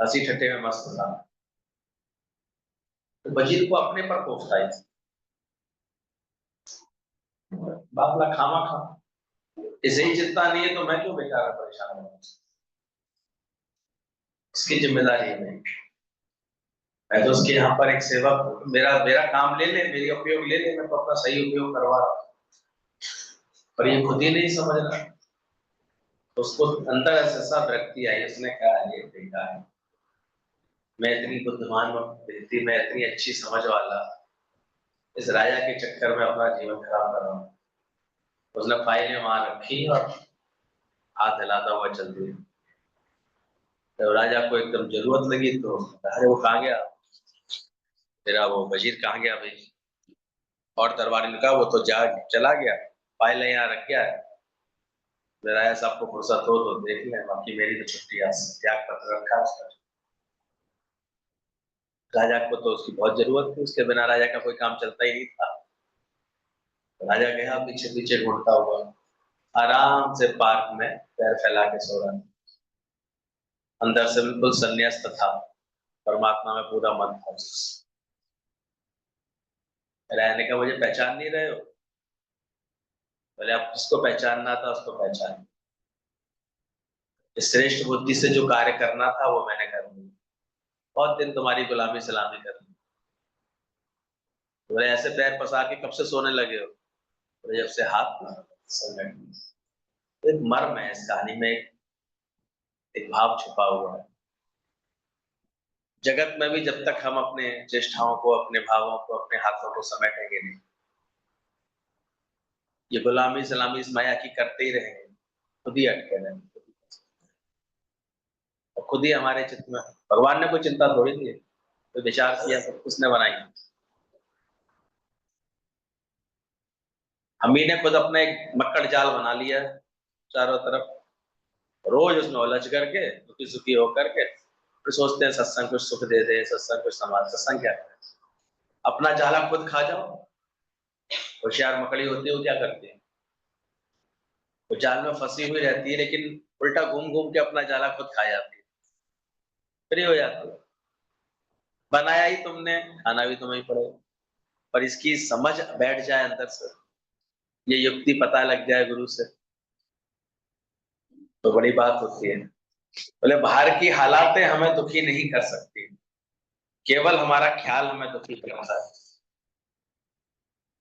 हंसी ठट्ठे में मस्त था। तो वजीर को अपने पर कोफ्ता आई, बाबला खामा खा, इसे ही चिंता नहीं है तो मैं क्यों बेकार परेशान हूँ। इसकी जिम्मेदारी है नहीं। मैं तो उसके यहाँ पर एक सेवक, मेरा मेरा काम ले ले, मेरी उपयोग ले ले, मैं तो अपना सही उपयोग करवा रहा हूँ, पर ये खुद ही नहीं समझ रहा। तो उसको अंदर ऐसा व्यक्ति आई, उसने कहा ये बेटा है, मैं इतनी बुद्धिमान व्यक्ति, मैं इतनी अच्छी समझ वाला, इस राजा के चक्कर में अपना जीवन खराब कर रहा हूँ। उसने फाइलें वहां रखी और हाथ हिलाता हुआ चल दिया। तो राजा को एकदम जरूरत लगी तो अरे वो कहाँ गया तेरा वो वजीर, कहाँ गया भाई। और दरबारी ने कहा वो तो जा चला गया, फाइलें यहाँ रख गया है, राजा साहब को फुर्सत हो तो देख लें, बाकी मेरी तो छुट्टी है, त्याग पत्र रखा है उसका। राजा को तो उसकी बहुत जरूरत थी, उसके बिना राजा का कोई काम चलता ही नहीं था। राजा गया पीछे पीछे ढूंढता हुआ, आराम से पार्क में पैर फैला के सो रहा, अंदर से बिल्कुल संन्यास्त था, परमात्मा में पूरा मन था। राजा ने कहा मुझे पहचान नहीं रहे हो? बोले आप किसको पहचानना था उसको पहचान, श्रेष्ठ बुद्धि से जो कार्य करना था वो मैंने कर दिया, बहुत दिन तुम्हारी गुलामी सलामी कर दी। बोले ऐसे पैर पसार के कब से सोने लगे हो? बोले जब से हाथ सोने। एक मर्म है इस कहानी में, एक भाव छुपा हुआ है। जगत में भी जब तक हम अपने चेष्टाओं को, अपने भावों को, अपने हाथों को समेटेंगे नहीं, ये गुलामी सलामी इस माया की करते ही रहेंगे, खुद ही अटके रहेंगे, और खुद ही हमारे चित्त में। भगवान ने कोई चिंता थोड़ी दी है, कोई विचार किया तो उसने बनाई। हम ही ने खुद अपना एक मक्कड़ जाल बना लिया है चारों तरफ, रोज उसमें उलझ करके दुखी सुखी होकर के फिर सोचते हैं सत्संग कुछ सुख दे दे, सत्संग कुछ समाज, सत्संग क्या है? अपना जाला खुद खा जाओ। होशियार मकड़ी होती है वो क्या करती है, वो जाल में फंसी हुई रहती है लेकिन उल्टा घूम घूम के अपना जाला खुद खा जाती है, फ्री हो जाती है। बनाया ही तुमने, खाना भी तुम्हें ही पड़ेगा। पर इसकी समझ बैठ जाए अंदर से, ये युक्ति पता लग जाए गुरु से, तो बड़ी बात होती है। बोले बाहर की हालातें हमें दुखी नहीं कर सकती, केवल हमारा ख्याल हमें दुखी करता है।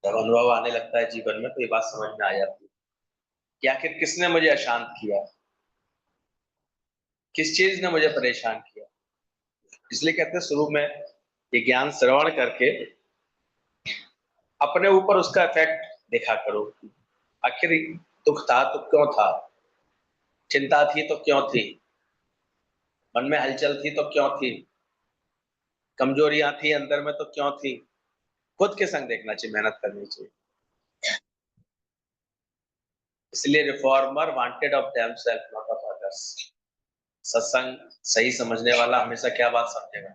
जब अनुभव आने लगता है जीवन में तो ये बात समझ में आ जाती है कि आखिर किसने मुझे अशांत किया, किस चीज ने मुझे परेशान किया। इसलिए कहते हैं शुरू में ये ज्ञान श्रवण करके अपने ऊपर उसका इफेक्ट देखा करो। आखिर दुख था तो क्यों था, चिंता थी तो क्यों थी, मन में हलचल थी तो क्यों थी, कमजोरियां थी अंदर में तो क्यों थी। खुद के संग देखना चाहिए, मेहनत करनी चाहिए। इसलिए reformer wanted of themselves not of others. सत्संग सही समझने वाला हमेशा क्या बात समझेगा,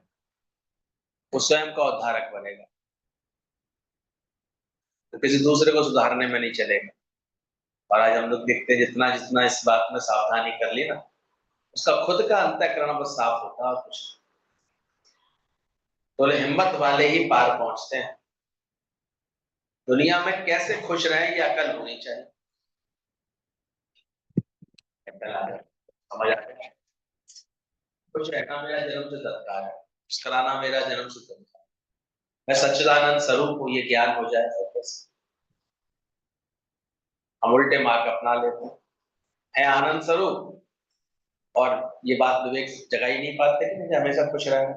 वो स्वयं का उद्धारक बनेगा, तो किसी दूसरे को सुधारने में नहीं चलेगा। और आज हम लोग देखते हैं जितना जितना इस बात में सावधानी कर ली ना, उसका खुद का अंतःकरण बस साफ होता है और कुछ। तो हिम्मत वाले ही पार पहुंचते हैं। दुनिया में कैसे खुश रहें ये अकल होनी चाहिए। समझ आ गया? खुश रहना मेरा जन्म से दरकार है, मुस्कुराना मेरा जन्म से दरकार है। मैं सच्चिदानंद स्वरूप हूँ, ये ज्ञान हो जाए तो कैसे। हम उल्टे मार्ग अपना लेते हैं, है आनंद स्वरूप, और ये बात विवेक जगा ही नहीं पाते कि मुझे हमेशा खुश रहना,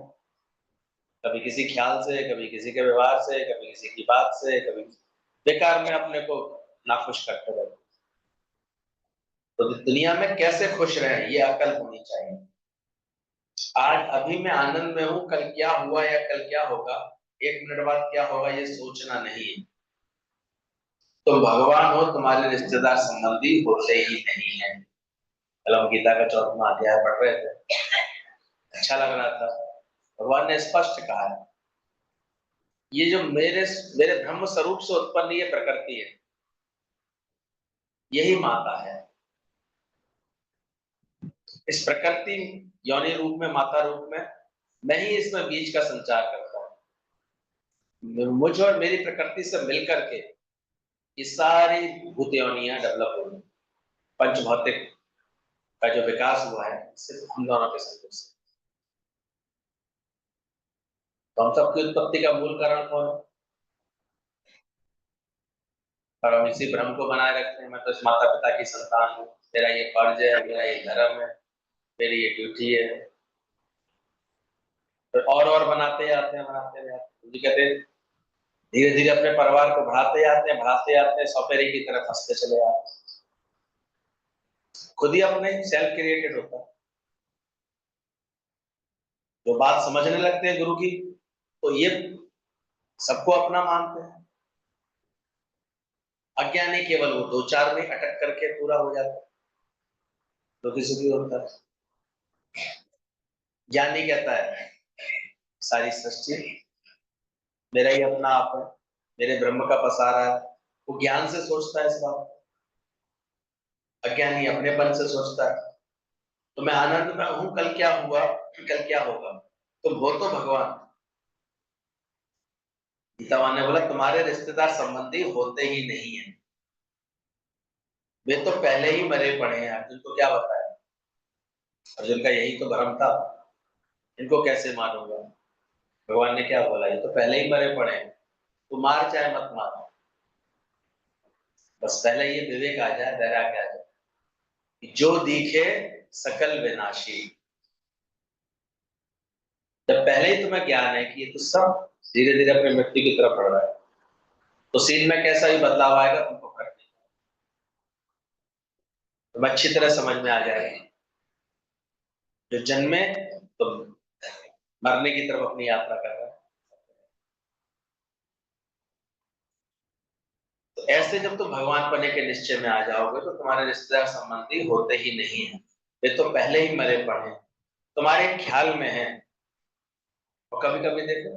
कभी किसी ख्याल से, कभी किसी के व्यवहार से, कभी किसी की बात से, कभी बेकार में अपने को नाखुश करते रहते। तो दुनिया में कैसे खुश रहे ये अकल होनी चाहिए। आज अभी मैं आनंद में हूं, कल क्या हुआ या कल क्या होगा, एक मिनट बाद क्या होगा ये सोचना नहीं है। तुम भगवान हो, तुम्हारे रिश्तेदार संबंधी होते ही नहीं है। कल हम गीता का 14वां अध्याय पढ़ रहे थे, अच्छा लग रहा था। भगवान ने स्पष्ट कहा है, ये जो मेरे मेरे ब्रह्म स्वरूप से उत्पन्न ये प्रकृति है, यही माता है। इस प्रकृति योनि रूप में, माता रूप में मैं ही इसमें बीज का संचार करता हूँ। मुझ और मेरी प्रकृति से मिलकर के ये सारी भूत योनियां डेवलप हो गई। पंचभौतिक का जो विकास हुआ है सिर्फ हम दोनों के संयोग से। तो हम सबकी उत्पत्ति का मूल कारण कौन है? और हम इसी भ्रम को बनाए रखते हैं, मैं तो इस माता पिता की संतान हूँ, मेरा ये फर्ज है, मेरा ये धर्म है, मेरी ये ड्यूटी है। तो और बनाते जाते हैं, बनाते जाते हैं। जी कहते हैं धीरे धीरे अपने परिवार को बढ़ाते जाते हैं, सौतेरी की तरफ फंसते चले जाते हैं। खुद ही अपने सेल्फ क्रिएटेड होता है। जो बात समझने लगते हैं गुरु की, तो ये सबको अपना मानते हैं। अज्ञानी केवल वो दो चार में अटक करके पूरा हो जाता है, तो किसी भी होता है। ज्ञानी कहता है सारी सृष्टि मेरा ही अपना आप है, मेरे ब्रह्म का पसारा है। वो ज्ञान से सोचता है इस बात। अज्ञानी अपनेपन से सोचता है तो मैं आनंद में हूं, कल क्या हुआ, कल क्या होगा। तुम हो तो भगवान। गीता ने बोला तुम्हारे रिश्तेदार संबंधी होते ही नहीं है, वे तो पहले ही मरे पड़े हैं। अर्जुन को क्या बताया? अर्जुन का यही तो भ्रम था, इनको कैसे मारूंगा। भगवान ने क्या बोला? ये तो पहले ही मरे पड़े हैं, तू मार चाहे मत मार, बस पहले ये विवेक आ जाए, वैराग्य आ जाए। जो दिखे सकल विनाशी। जब पहले ही तुम्हें ज्ञान है कि ये तो सब धीरे धीरे अपनी मृत्यु की तरफ बढ़ रहा है, तो सीन में कैसा भी बदलाव आएगा तुमको फर्क नहीं, तुम अच्छी तरह समझ में आ जाएगा। जो जन्मे तो मरने की तरफ अपनी यात्रा कर रहा है। तो ऐसे जब तुम भगवान बने के निश्चय में आ जाओगे तो तुम्हारे रिश्तेदार संबंधी होते ही नहीं है, वे तो पहले ही मरे पड़े हैं, तुम्हारे ख्याल में है। और कभी कभी देखो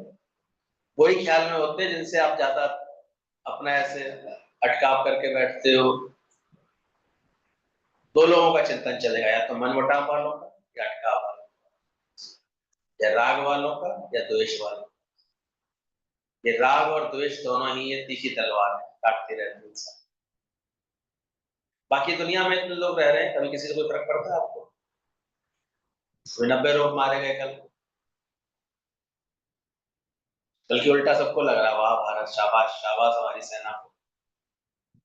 वही ख्याल में होते हैं जिनसे आप ज्यादा अपना ऐसे अटकाव करके बैठते हो। दो लोगों का चिंतन चलेगा, या तो मनमुटाव वालों का या अटकाव वालों का, या राग वालों का या द्वेष वालों का। ये राग और द्वेष दोनों ही ये तीखी तलवार है, काटती रहती है इंसान। बाकी दुनिया में इतने लोग रह रहे हैं, कभी किसी से कोई फर्क पड़ता है आपको? कोई 90 लोग मारे गए कल, बल्कि उल्टा सबको लग रहा वाह भारत, शाबाश शाबाश हमारी सेना को,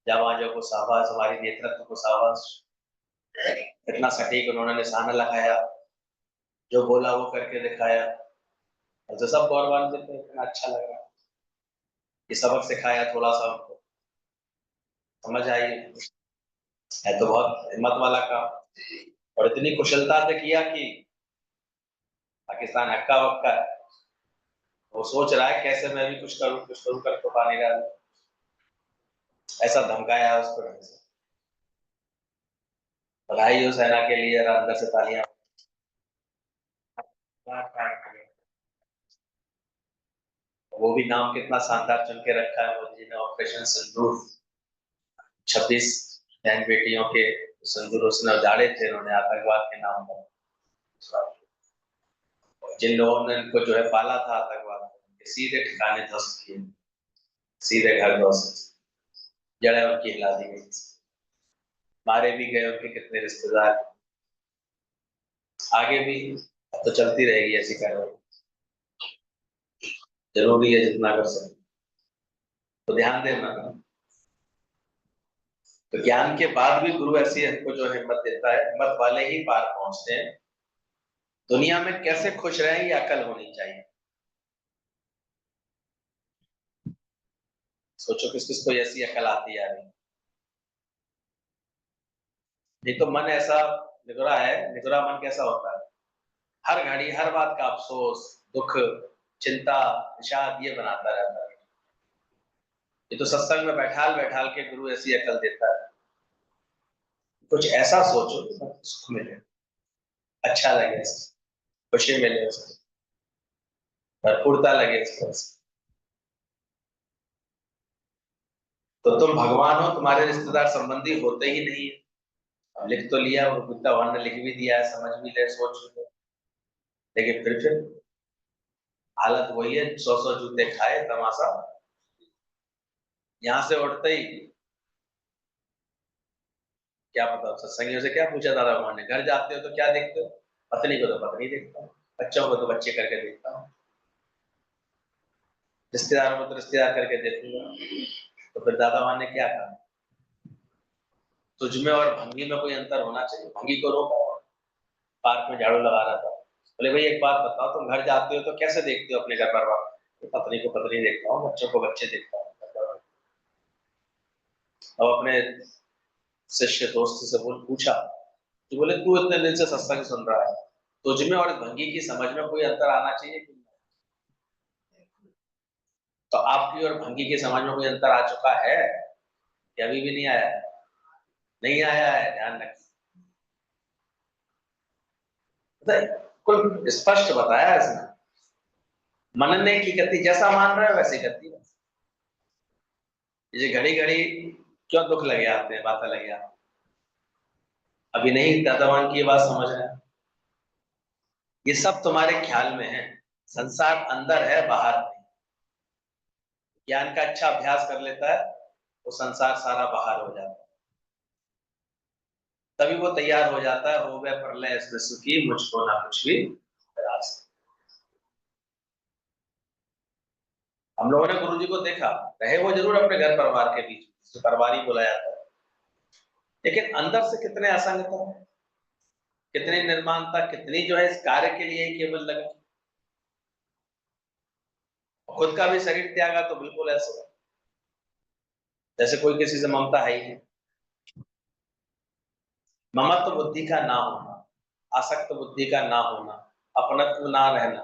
जाबाजों को शाबाश, हमारी नेतृत्व को शाबाश। इतना सटीक उन्होंने निशाना लगाया, जो बोला वो करके दिखाया, और जो सब गौरवान्वित थे, इतना अच्छा लग रहा। ये सबक सिखाया थोड़ा सा उनको, समझ आई है तो बहुत हिम्मत वाला काम। और इतनी कुशलता से किया कि पाकिस्तान हक्का बक्का है। वो सोच रहा है कैसे मैं भी कुछ करूं कर तो पा नहीं रहा। ऐसा धमकाया है उसको ढंग से। बधाई हो सेना के लिए, अंदर से तालियां। वो भी नाम कितना शानदार चुन के रखा है मोदी जी ने, ऑपरेशन सिंदूर। 26 बहन बेटियों के सिंदूर उसने उजाड़े थे उन्होंने आतंकवाद के नाम पर। जिन लोगों ने इनको जो है पाला था आतंकवाद, सीधे ठिकाने ध्वस्त किए, सीधे घर ध्वस्त, जड़ें उनकी हिला दी गई। मारे भी गए उनके कितने रिश्तेदार। आगे भी तो चलती रहेगी ऐसी कार्रवाई, जरूरी है जितना कर सके तो ध्यान देना। तो ज्ञान के बाद भी गुरु ऐसी हमको जो हिम्मत देता है, हिम्मत वाले ही पार पहुंचते हैं। दुनिया में कैसे खुश रहें ये अकल होनी चाहिए। सोचो किस किस को ऐसी अकल आती आ रही। नहीं तो मन ऐसा निगरा है, निगरा मन कैसा होता है? हर घड़ी हर बात का अफसोस, दुख, चिंता, विषाद ये बनाता रहता है। ये तो सत्संग में बैठाल बैठाल के गुरु ऐसी अकल देता है, कुछ ऐसा सोचो सुख मिले, अच्छा लगे, खुशी मिले, भरपूरता लगे इस तरह से। तो तुम भगवान हो, तुम्हारे रिश्तेदार संबंधी होते ही नहीं है। अब लिख तो लिया, वो बुद्धा ने लिख भी दिया है, समझ भी ले, सोच भी ले, लेकिन फिर हालत वही है, 100 जूते खाए तमाशा। यहाँ से उठते ही क्या पता सत्संगियों से क्या पूछा दादा भगवान ने, घर जाते हो तो क्या देखते हो? पत्नी को तो पत्नी देखता हूँ, बच्चों को तो बच्चे करके देखता हूँ, रिश्तेदारों को तो रिश्तेदार करके देखूंगा। तो फिर दादा भगवान ने क्या कहा, तुझ में और भंगी में कोई अंतर होना चाहिए। भंगी को रोका, पार्क में झाड़ू लगा रहा था, बोले भाई एक बात बताओ, तुम घर जाते हो तो कैसे देखते हो अपने घर परिवार? तो पत्नी को पत्नी देखता हूँ, बच्चों को बच्चे देखता हूँ। अब अपने शिष्य दोस्त से बोल पूछा, तो बोले तू इतने दिन से सत्संग सुन रहा है, तुझ में और भंगी की समझ में कोई अंतर आना चाहिए कि नहीं? तो आपकी और भंगी की समझ में कोई अंतर आ चुका है कि अभी भी नहीं आया? नहीं आया है, ध्यान रखिए। कुल स्पष्ट बताया इसने, मनने की गति, जैसा मान रहे हो वैसी गति है। ये घड़ी घड़ी क्यों दुख लगे आते हैं, बातें लगे आते हैं, अभी नहीं दादावान की बात समझ रहे हैं। ये सब तुम्हारे ख्याल में है, संसार अंदर है, बाहर नहीं। ज्ञान का अच्छा अभ्यास कर लेता है वो संसार सारा बाहर हो जाता है, तभी वो तैयार हो जाता है, हो गए प्रलय इसमें सुखी, मुझको ना कुछ भी त्रास। हम लोगों ने गुरु जी को देखा, रहे वो जरूर अपने घर परिवार के बीच, परिवार ही बुलाया था, लेकिन अंदर से कितने असंग थे, कितनी निर्माणता, कितनी जो है इस कार्य के लिए ही केवल लगे। खुद का भी शरीर त्यागा तो बिल्कुल ऐसे जैसे कोई किसी से ममता है ही नहीं। ममत्व बुद्धि का ना होना, आसक्त बुद्धि का ना होना, अपनत्व ना रहना,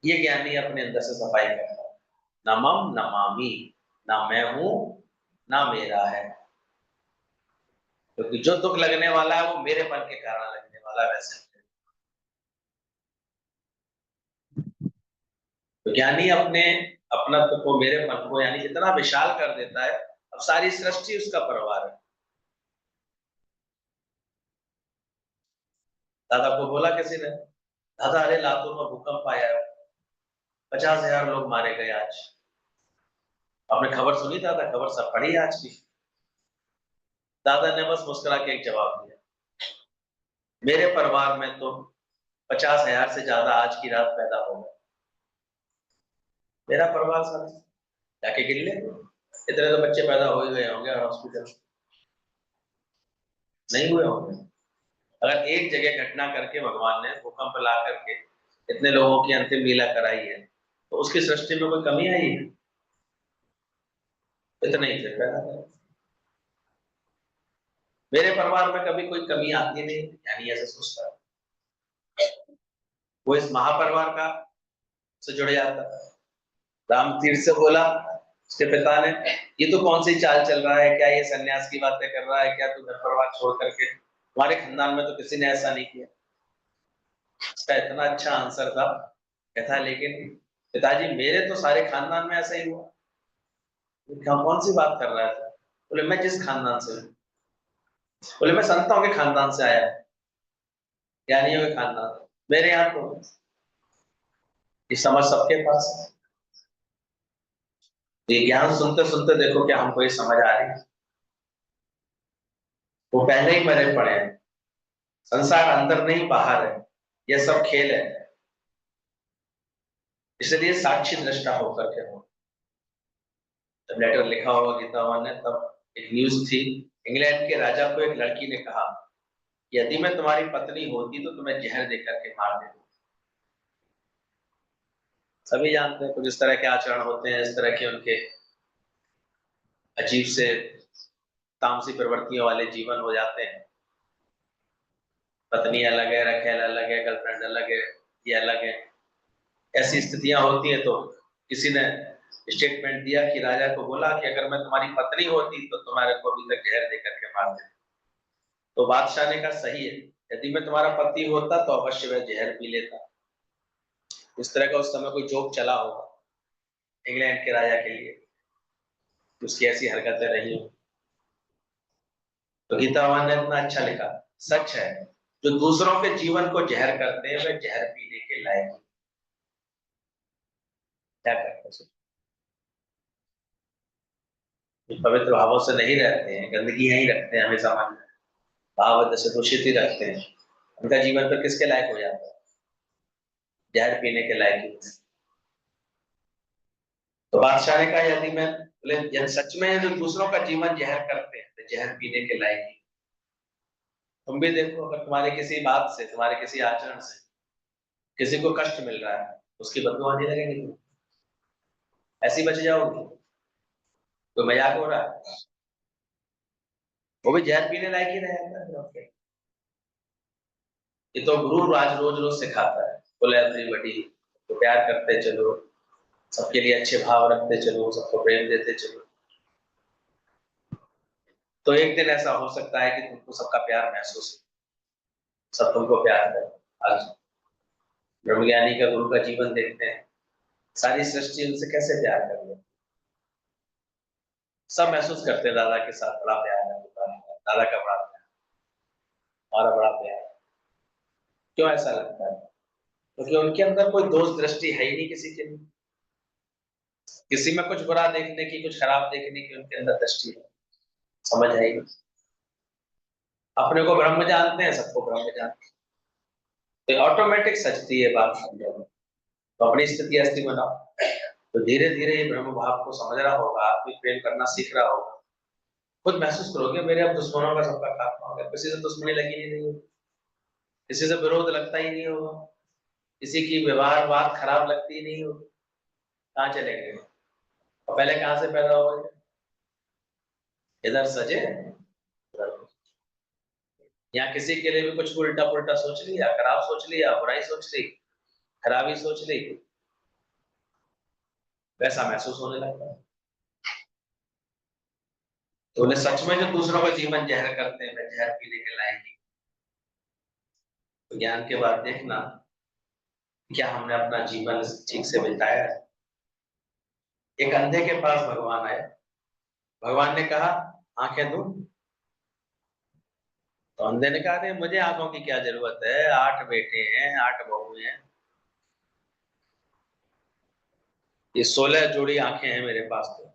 ये ज्ञानी अपने अंदर से सफाई करता है। न मम न मामी, ना मैं हूं ना मेरा है, क्योंकि जो दुख लगने वाला है वो मेरेपन के कारण लगने वाला है। वैसे तो ज्ञानी अपने अपनत्व को, मेरेपन को यानी इतना विशाल कर देता है, अब सारी सृष्टि उसका परिवार है। दादा को बोला किसी ने, दादा अरे लातूर में भूकंप आया है, 50,000 लोग मारे गए आज। आपने खबर सुनी दादा? खबर सब पढ़ी आज की? दादा ने बस मुस्कुरा के एक जवाब दिया, मेरे परिवार में तो 50,000 से ज्यादा आज की रात पैदा हो गए। मेरा परिवार सर जाके गिन ले, इतने तो बच्चे पैदा हो ही गए होंगे और हॉस्पिटल नहीं हुए होंगे। अगर एक जगह घटना करके भगवान ने भूकंप ला करके इतने लोगों की अंतिम लीला कराई है, तो उसकी सृष्टि में कोई कमी आई है? इतने ही थे पैदा करे। मेरे परिवार में कभी कोई कमी आती नहीं, यानी ऐसे सोचता है, वो इस महापरिवार का से जुड़ जाता है। राम तीर्थ से बोला उसके पिता ने, ये तो कौन सी चाल चल रहा है, क्या ये सन्यास की बातें कर रहा है क्या तू, घर परिवार छोड़ करके? तुम्हारे खानदान में तो किसी ने ऐसा नहीं किया। इसका इतना अच्छा आंसर था, कहता है लेकिन पिताजी मेरे तो सारे खानदान में ऐसा ही हुआ। कौन सी बात कर रहा है? बोले मैं जिस खानदान से हूँ, बोले मैं संतों के खानदान से आया, ज्ञानियों के खानदान, मेरे यहाँ तो ये समझ सबके पास है। तो ये ज्ञान सुनते सुनते देखो क्या हमको ये समझ आ रही है, वो पहले ही मरे पड़े हैं, संसार अंदर नहीं बाहर है, ये सब खेल है, इसलिए साक्षी दृष्टा होकर के हो। जब लेटर लिखा होगा गीता भगवान ने, तब एक न्यूज थी, इंग्लैंड के राजा को एक लड़की ने कहा, यदि मैं तुम्हारी पत्नी होती तो तुम्हें जहर देकर के मार देती। सभी जानते हैं कुछ इस तरह के आचरण होते हैं, इस तरह के उनके अजीब से तामसी प्रवृत्तियों वाले जीवन हो जाते हैं। पत्नी अलग है, रखेल अलग है, गर्लफ्रेंड अलग है, ये अलग है, ऐसी स्थितियां होती हैं। तो किसी ने स्टेटमेंट दिया कि राजा को बोला कि अगर मैं तुम्हारी पत्नी होती तो तुम्हारे को अभी तक जहर देकर के मार देती। तो बादशाह ने कहा सही है, यदि मैं तुम्हारा पति होता तो अवश्य वह जहर पी लेता। इस तरह का उस समय कोई जोक चला होगा इंग्लैंड के राजा के लिए, उसकी ऐसी हरकतें रही हो। तो गीता भगवान ने इतना अच्छा लिखा, सच है जो दूसरों के जीवन को जहर करते हैं वे जहर पीने के लायक हैं। क्या करते हैं, जो पवित्र भावों से नहीं रहते हैं, गंदगी यहीं रखते हैं, हमेशा मन में भाव से दूषित ही रखते हैं, उनका जीवन पर किसके लायक हो जाता है? जहर पीने के लायक ही। तो बादशाह ने कहा यदि मैं बोले यदि सच में जो दूसरों का जीवन जहर करते हैं तो जहर पीने के लायक ही। तुम भी देखो, अगर तुम्हारे किसी बात से, तुम्हारे किसी आचरण से किसी को कष्ट मिल रहा है, उसकी बददुआ नहीं लगेगी तुम, ऐसी बच जाओगी? कोई मजाक हो रहा है? वो भी जहर पीने लायक ही रहेगा। ये तो गुरु आज रोज रोज सिखाता है, बोले एवरीबॉडी तो प्यार करते चलो, सबके लिए अच्छे भाव रखते चलो, सबको प्रेम देते चलो, तो एक दिन ऐसा हो सकता है कि तुमको सबका प्यार महसूस हो, सब तुमको प्यार करें। आज ब्रह्मज्ञानी का, गुरु का जीवन देखते हैं, सारी सृष्टि उनसे कैसे प्यार कर रही है। सब महसूस करते हैं दादा के साथ बड़ा प्यार है, दादा का बड़ा प्यार, हमारा बड़ा प्यार। क्यों ऐसा लगता है? क्योंकि उनके अंदर कोई दोष दृष्टि है ही नहीं किसी के लिए, किसी में कुछ बुरा देखने की, कुछ खराब देखने की उनके अंदर दृष्टि है, समझ आएगी। अपने को ब्रह्म जानते हैं, सबको ब्रह्म जानते हैं, तो ऑटोमेटिक सचती है बात समझो। तो अपनी स्थिति ऐसी बनाओ, तो धीरे धीरे ये ब्रह्म भाव को समझ रहा होगा, आत्मिक प्रेम करना सीख रहा होगा, खुद महसूस करोगे मेरे अब दुश्मनों का सबका खात्मा हो गया, किसी से दुश्मनी लगी ही नहीं होगी, किसी से विरोध लगता ही नहीं होगा, किसी की व्यवहार बात खराब लगती ही नहीं होगी, कहाँ चले गए? और पहले कहाँ से पैदा हो गए? इधर सजे उधर। यहाँ किसी के लिए भी कुछ उल्टा पुल्टा सोच लिया, खराब सोच लिया, बुराई सोच ली, खराबी सोच ली, वैसा महसूस होने लगता है। तो बोले सच में जो दूसरों का जीवन जहर करते हैं वे जहर पीने के लायक ही। तो ज्ञान के बाद देखना क्या हमने अपना जीवन ठीक से बिताया है। एक अंधे के पास भगवान आए, भगवान ने कहा आंखें दो, तो अंधे ने कहा अरे मुझे आंखों की क्या जरूरत है, 8 बेटे हैं, 8 बहू हैं, ये 16 जोड़ी आंखें हैं मेरे पास, तो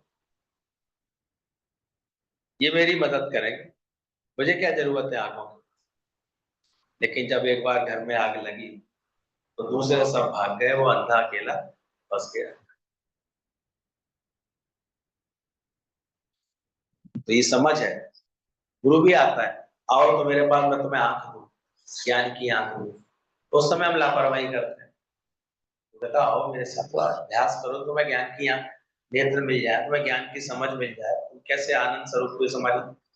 ये मेरी मदद करेंगे, मुझे क्या जरूरत है आंखों की। लेकिन जब एक बार घर में आग लगी तो दूसरे सब भाग गए, वो अंधा अकेला फंस गया। तो ये समझ है, गुरु भी आता है, आओ तो मेरे पास, मैं तुम्हें आंख दूं, ज्ञान की आंख दूं, तो उस समय हम लापरवाही करते हैं। तो कहता आओ मेरे साथ तो अभ्यास करो, तुम्हें ज्ञान की आंख नेत्र मिल जाए, तुम्हें ज्ञान की समझ मिल जाए, तुम कैसे आनंद स्वरूप को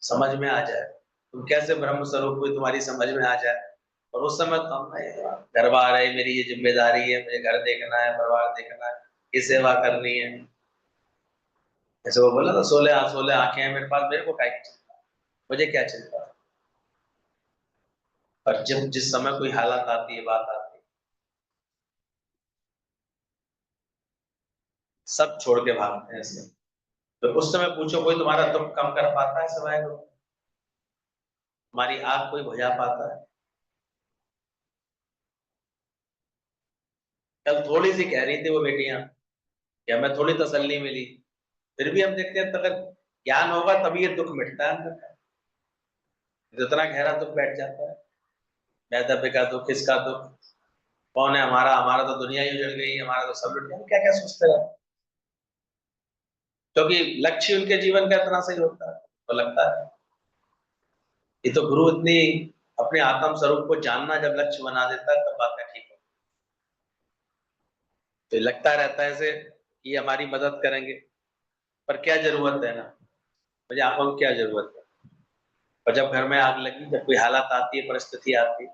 समझ में आ जाए, तुम कैसे ब्रह्म स्वरूप को तुम्हारी समझ में आ जाए। और उस समय तो हम घर बार है, मेरी ये जिम्मेदारी है, मुझे घर देखना है, परिवार देखना है, ये सेवा करनी है। जैसे वो बोला था 16 आंखें हैं मेरे पास, मेरे को क्या चिंता, मुझे क्या चिंता। पर जब जिस समय कोई हालत आती है, बात आती है, सब छोड़ के भागते हैं ऐसे। तो उस समय पूछो कोई तुम्हारा दुख कम कर पाता है सिवाय गुरु? तुम्हारी आग कोई बुझा पाता है? कल थोड़ी सी कह रही थी वो बेटियां कि हमें थोड़ी तसल्ली मिली, फिर भी हम देखते हैं अगर ज्ञान होगा तभी ये दुख मिटता है अंदर का। इतना गहरा दुख बैठ जाता है, वैधव्य का दुख, किसका दुख, कौन है हमारा, हमारा तो दुनिया ही उजड़ गई, हमारा तो सब लुट गया, क्या क्या सोचते रहे। क्योंकि लक्ष्य उनके जीवन का इतना सही होता है तो लगता है। ये तो गुरु इतनी अपने आत्म स्वरूप को जानना जब लक्ष्य बना देता है तब बात का ठीक है। तो लगता रहता है ऐसे कि हमारी मदद करेंगे, पर क्या जरूरत है ना, मुझे आंखों की क्या जरूरत है। और जब घर में आग लगी, जब कोई हालत आती है, परिस्थिति आती है,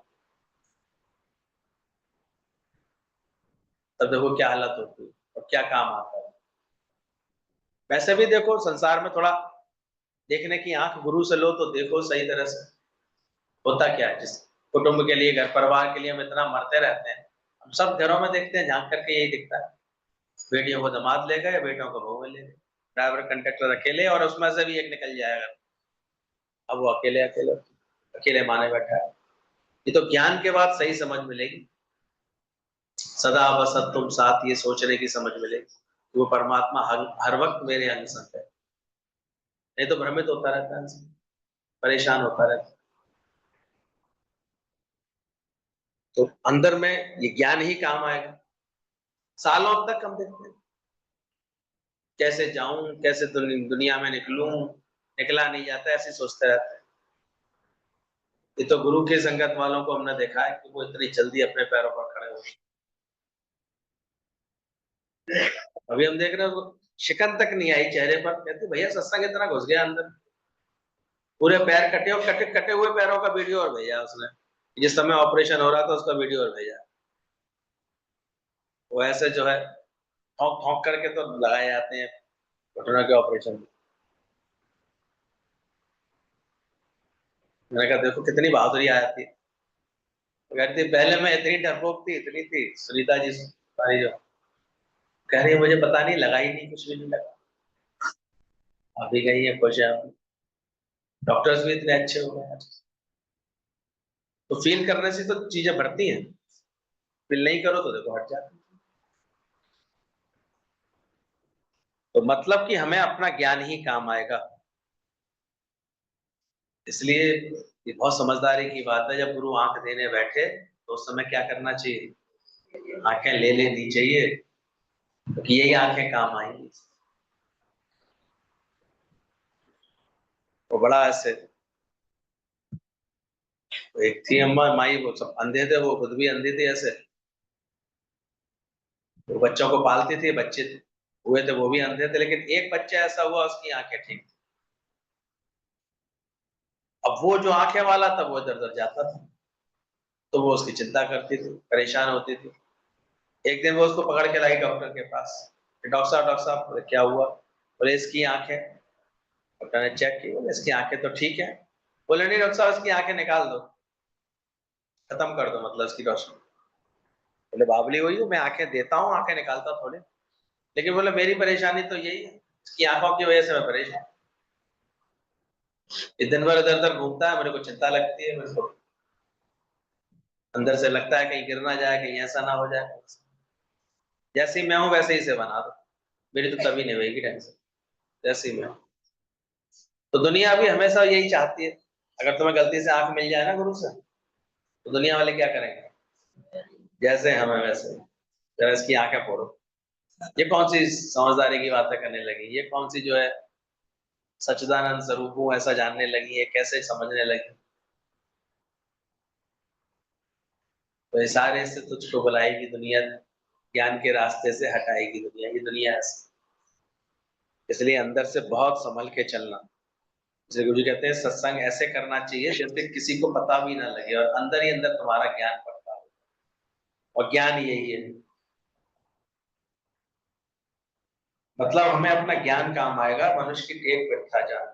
तब देखो क्या हालत होती है और क्या काम आता है। वैसे भी देखो संसार में थोड़ा देखने की आंख गुरु से लो तो देखो सही तरह से होता क्या है। जिस कुटुंब के लिए, घर परिवार के लिए हम इतना मरते रहते हैं, हम सब घरों में देखते हैं, झांक करके यही दिखता है, बेटियों को दामाद ले गए, बेटों को बहू ले गए, ड्राइवर कंडक्टर अकेले, और उसमें से भी एक निकल जाएगा। अब वो अकेले अकेले अकेले माने बैठा है। ये तो ज्ञान के बाद सही समझ मिलेगी, सदा वसत तुम साथ, ये सोचने की समझ मिलेगी वो परमात्मा हर वक्त मेरे अंग संग है। नहीं तो भ्रमित होता रहता है इंसान, परेशान होता रहता है। तो अंदर में ये ज्ञान ही काम आएगा। सालों तक हम देखते हैं कैसे जाऊं, कैसे दुनिया में निकलूं, निकला नहीं जाता, ऐसे सोचते रहते हैं। ये तो गुरु की संगत वालों को हमने देखा है कि वो इतनी जल्दी अपने पैरों पर खड़े हो। अभी हम देख रहे हो शिकन तक नहीं आई चेहरे पर, कहते भैया सत्संग इतना घुस गया अंदर, पूरे पैर कटे और कटे कटे हुए पैरों का वीडियो और भेजा उसने, जिस समय ऑपरेशन हो रहा था उसका वीडियो और भेजा। वो ऐसे जो है ठोंक ठोंक करके तो लगाए जाते हैं घुटनों के ऑपरेशन में। मैंने कहा देखो कितनी बहादुरी आ जाती है। वो कहती पहले मैं इतनी डरपोक थी, इतनी थी सुनीता जी सारी जो कह रही है, मुझे पता नहीं लगा ही नहीं, कुछ भी नहीं लगा। अभी गई है खुश है, डॉक्टर्स भी इतने अच्छे हो गए हैं। तो फील करने से तो चीजें बढ़ती हैं, फील नहीं करो तो देखो हट जाती है। तो मतलब कि हमें अपना ज्ञान ही काम आएगा। इसलिए ये बहुत समझदारी की बात है, जब गुरु आंख देने बैठे तो उस समय क्या करना चाहिए, आंखें ले लेनी चाहिए, क्योंकि यही आंखें काम आएंगी। वो बड़ा ऐसे, तो एक थी अम्मा माई, वो सब अंधे थे, वो खुद भी अंधे थे ऐसे, वो बच्चों को पालती थी, बच्चे हुए थे वो भी अंधे थे, लेकिन एक बच्चा ऐसा हुआ उसकी आंखें ठीक। अब वो जो आंखें वाला था वो इधर उधर जाता था, तो वो उसकी चिंता करती थी, परेशान होती थी। एक दिन वो उसको पकड़ के लाई डॉक्टर के पास, डॉक्टर साहब बोले, क्या हुआ? बोले इसकी आंखें। डॉक्टर ने चेक की, बोले इसकी आंखें तो ठीक है। बोले नहीं डॉक्टर साहब, इसकी आंखें निकाल दो, खत्म कर दो मतलब इसकी रोशनी। बोले बाबली हुई हो, मैं आंखें देता हूँ, आंखें निकालता थोड़े। लेकिन बोले मेरी परेशानी तो यही है, इसकी आंखों की वजह से मैं परेशान, ये दिन भर इधर उधर घूमता है, मेरे को चिंता लगती है, मेरे को अंदर से लगता है कहीं गिर ना जाए, कहीं ऐसा ना हो जाए। जैसे ही मैं हूँ वैसे ही से बना दो, मेरी तो कभी नहीं होगी टेंशन, जैसे ही मैं हूं। तो दुनिया भी हमेशा यही चाहती है, अगर तुम्हें गलती से आंख मिल जाए ना गुरु से, तो दुनिया वाले क्या करेंगे, जैसे हमें वैसे, जरा इसकी आंखें फोड़ो। ये कौन सी समझदारी की बातें करने लगी, ये कौन सी जो है सच्चिदानंद स्वरूप हूं ऐसा जानने लगी है, कैसे समझने लगी। तो ये सारे से तुझको बुलाएगी दुनिया, ज्ञान के रास्ते से हटाएगी दुनिया, ये दुनिया ऐसी। इसलिए अंदर से बहुत संभल के चलना। जैसे गुरु जी कहते हैं सत्संग ऐसे करना चाहिए जैसे किसी को पता भी ना लगे, और अंदर ही अंदर तुम्हारा ज्ञान बढ़ता हो, और ज्ञान यही है। मतलब हमें अपना ज्ञान काम आएगा, मनुष्य की टेक बैठा जाए।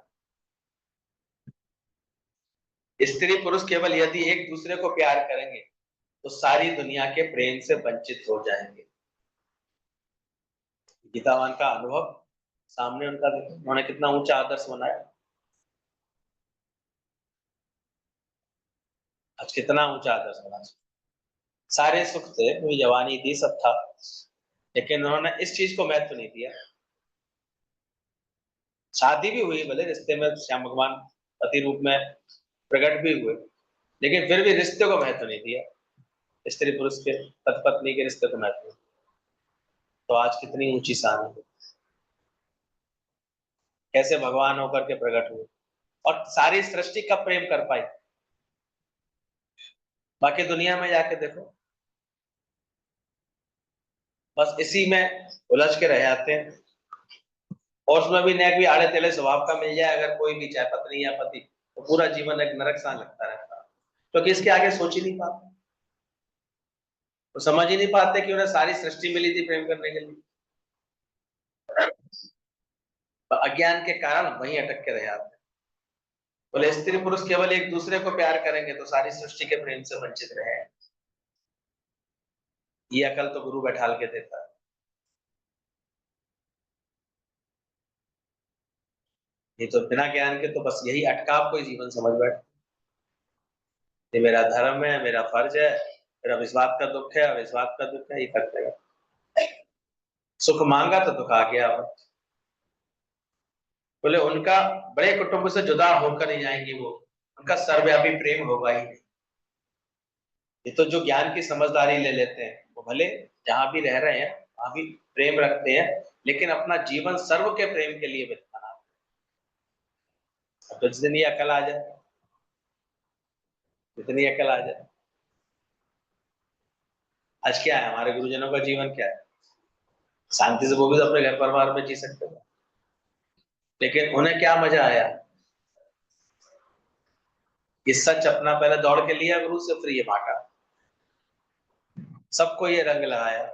स्त्री पुरुष केवल यदि एक दूसरे को प्यार करेंगे तो सारी दुनिया के प्रेम से वंचित हो जाएंगे। गीतावान का अनुभव सामने उनका देखो, उन्होंने कितना ऊंचा आदर्श बनाया, आज कितना ऊंचा आदर्श बना। सारे सुख थे, पूरी जवानी थी, सब था, लेकिन उन्होंने इस चीज को महत्व नहीं दिया। शादी भी हुई, भले रिश्ते में श्याम भगवान पति रूप में प्रकट भी हुए, लेकिन फिर भी रिश्ते को महत्व नहीं दिया, स्त्री पुरुष के पति पत्नी के रिश्ते को महत्व नहीं। तो आज कितनी ऊंची शान है, कैसे भगवान होकर के प्रकट हुए और सारी सृष्टि का प्रेम कर पाई। बाकी दुनिया में जाके देखो, बस इसी में उलझ के रह जाते हैं, और उसमें भी नेक भी आड़े तेले स्वभाव का मिल जाए अगर कोई भी, चाहे पत्नी या पति, तो पूरा जीवन एक नरक सा लगता रहता है, क्योंकि इसके आगे सोच ही नहीं पाते, तो समझ ही नहीं पाते कि उन्हें सारी सृष्टि मिली थी प्रेम करने के लिए, तो अज्ञान के कारण वहीं अटक के रह जाते हैं। बोले स्त्री पुरुष केवल एक दूसरे को प्यार करेंगे तो सारी सृष्टि के प्रेम से वंचित रहे। ये अकल तो गुरु बैठाल के देता है। ये तो बिना ज्ञान के तो बस यही अटकाव कोई जीवन समझ बैठ, ये मेरा धर्म है, मेरा फर्ज है, मेरा विश्वास का दुख है, अविश्वास का दुख है, ये करते हैं। सुख मांगा तो दुख आ गया। बोले उनका बड़े कुटुंब से जुदा होकर ही जाएंगे वो, उनका सर्वव्यापी प्रेम होगा ही नहीं। ये तो जो ज्ञान की समझदारी ले लेते हैं वो भले जहां भी रह रहे हैं वहां भी प्रेम रखते हैं, लेकिन अपना जीवन सर्व के प्रेम के लिए बनाते हैं। तो जितनी अकल आ जाए, जितनी अकल आ जाए। आज क्या है हमारे गुरुजनों का जीवन क्या है, शांति से वो भी तो अपने घर परिवार में जी सकते थे, लेकिन उन्हें क्या मजा आया, ये सच अपना पहले दौड़ के लिया गुरु से, फिर ये बांटा, सबको ये रंग लगाया,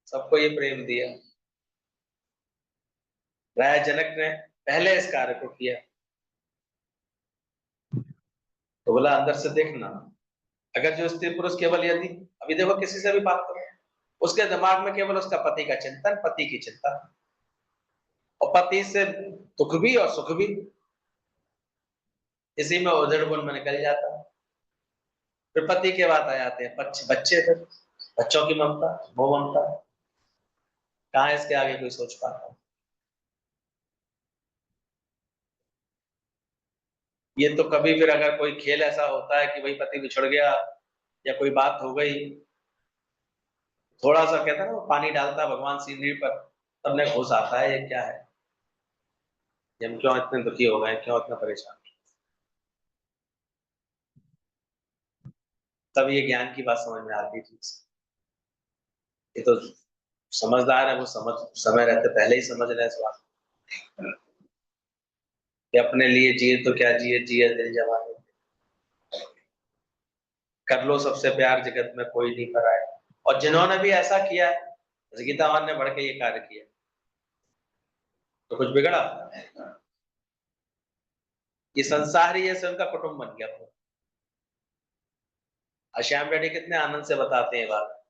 सबको ये प्रेम दिया। राजा जनक ने पहले इस कार्य को किया, तो बोला अंदर से देखना, अगर जो स्त्री पुरुष केवल यदि, अभी देखो किसी से भी बात करो, उसके दिमाग में केवल उसका पति का चिंतन, पति की चिंता, और पति से दुख भी और सुख भी, इसी में उधड़ बुन में निकल जाता है। फिर पति के बाद आ जाते हैं बच्चे, फिर बच्चों की ममता, वो ममता कहाँ, इसके आगे कोई सोच पाता है। ये तो कभी फिर अगर कोई खेल ऐसा होता है कि भाई पति बिछड़ गया या कोई बात हो गई, थोड़ा सा कहता है ना, वो पानी डालता है भगवान सीढ़ी पर, तब ने घुस आता है ये क्या है, ये हम क्यों इतने दुखी हो गए, क्यों इतना परेशान। तब ये ज्ञान की बात समझ में आती थी। ये तो समझदार है, वो समझ समय रहते पहले ही समझ रहे इस बात कि अपने लिए जिए तो क्या जिए, जिए दिल जवानी, कर लो सबसे प्यार जगत में कोई नहीं कराए। और जिन्होंने भी ऐसा किया, जैसे गीतावान ने बढ़ के ये कार्य किया, तो कुछ बिगड़ा, ये संसार ही जैसे उनका कुटुंब बन गया। और श्याम डैडी कितने आनंद से बताते हैं बात,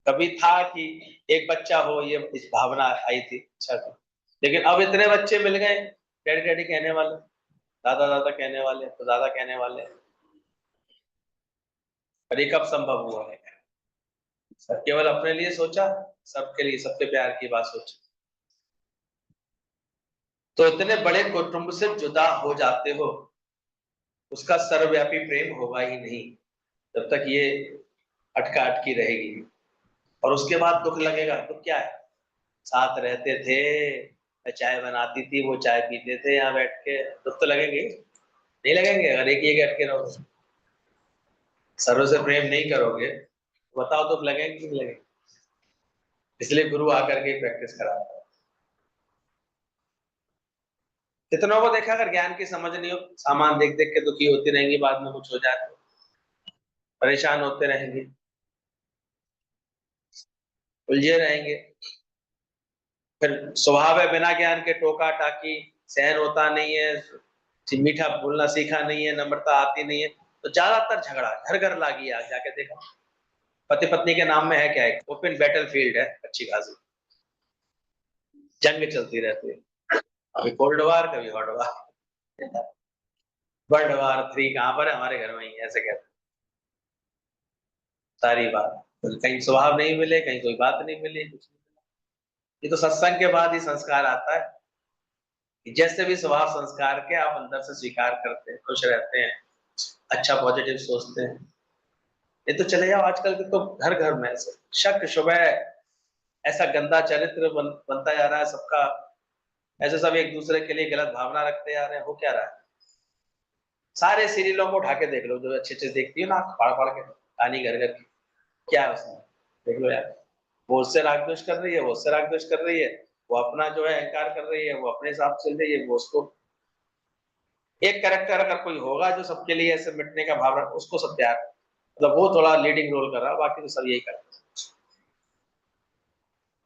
कभी था कि एक बच्चा हो, ये इस भावना आई थी, अच्छा था, लेकिन अब इतने बच्चे मिल गए, डैडी डैडी कहने वाले, दादा दादा कहने वाले, तो दादा कहने वाले, पर ये कब संभव हुआ है, सब केवल अपने लिए सोचा, सबके लिए सबके प्यार की बात सोची, तो इतने बड़े कुटुंब से जुदा हो जाते हो, उसका सर्वव्यापी प्रेम होगा ही नहीं जब तक ये अटका अटकी रहेगी। और उसके बाद दुख लगेगा, तो क्या है, साथ रहते थे, मैं चाय बनाती थी, वो चाय पीते थे यहाँ बैठ के, दुख तो लगेंगे, नहीं लगेंगे अगर एक ही अटके रहोगे, सर्व से प्रेम नहीं करोगे, बताओ दुख लगेंगे कि नहीं लगेंगे। इसलिए गुरु आकर के प्रैक्टिस कराता है। कितनों को देखा, अगर ज्ञान की समझ नहीं हो, सामान देख देख के दुखी होती रहेंगी, बाद में कुछ हो जाए तो परेशान होते रहेंगे, उलझे रहेंगे। फिर स्वभाव है बिना ज्ञान के टोका टाकी, सहन होता नहीं है, मीठा बोलना सीखा नहीं है, नम्रता आती नहीं है, तो ज्यादातर झगड़ा घर घर लागी, आज जाके देखा, पति पत्नी के नाम में है क्या, एक ओपन बैटल फील्ड है अच्छी खासी, जंग चलती रहती है, कभी कोल्ड वार कभी हॉट वार, वर्ल्ड वार 3 कहाँ पर है, हमारे घर में ही ऐसे कहते, सारी बात, कहीं स्वभाव नहीं मिले, कहीं कोई बात नहीं मिली, कुछ नहीं मिला। ये तो सत्संग के बाद ही संस्कार आता है कि जैसे भी स्वभाव संस्कार के आप अंदर से स्वीकार करते हैं, खुश रहते हैं, अच्छा पॉजिटिव सोचते हैं। ये तो चले जाओ, आजकल के तो घर घर में ऐसे शक शुबह, ऐसा गंदा चरित्र बनता जा रहा है सबका, ऐसे सब एक दूसरे के लिए गलत भावना रखते जा रहे हैं, हो क्या रहा है। सारे सीरियलों को उठा के देख लो, जो अच्छे अच्छे देखती है ना, फाड़ फाड़ के कहानी घर घर की, क्या है उसमें, देख लो यार, वो उससे राग द्वेष कर रही है, वो उससे राग द्वेष कर रही है, वो अपना जो है अहंकार कर रही है, वो अपने हिसाब से चल रही है, वो उसको, एक कैरेक्टर अगर कोई होगा जो सबके लिए ऐसे मिटने का भाव रखता, उसको सब प्यार, मतलब वो थोड़ा लीडिंग रोल कर रहा है, बाकी तो सब यही कर रहे हैं।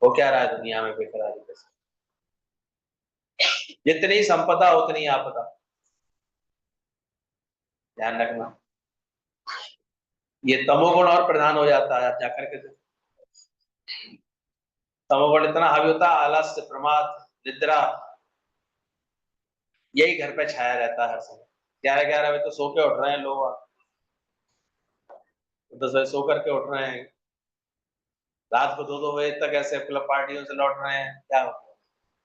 वो क्या रहा है दुनिया में बेकरारी के साथ? जितनी संपदा उतनी आपदा, ध्यान रखना, ये तमोगुण और प्रधान हो जाता है जाकर के, तमोगुण इतना हावी होता है, आलस्य, प्रमाद, निद्रा, यही घर पे छाया रहता है हर समय। 11-11 बजे तो सो के उठ रहे हैं लोग, 10 बजे सो करके उठ रहे हैं, रात को 2-2 बजे तक ऐसे क्लब पार्टियों से लौट रहे हैं, क्या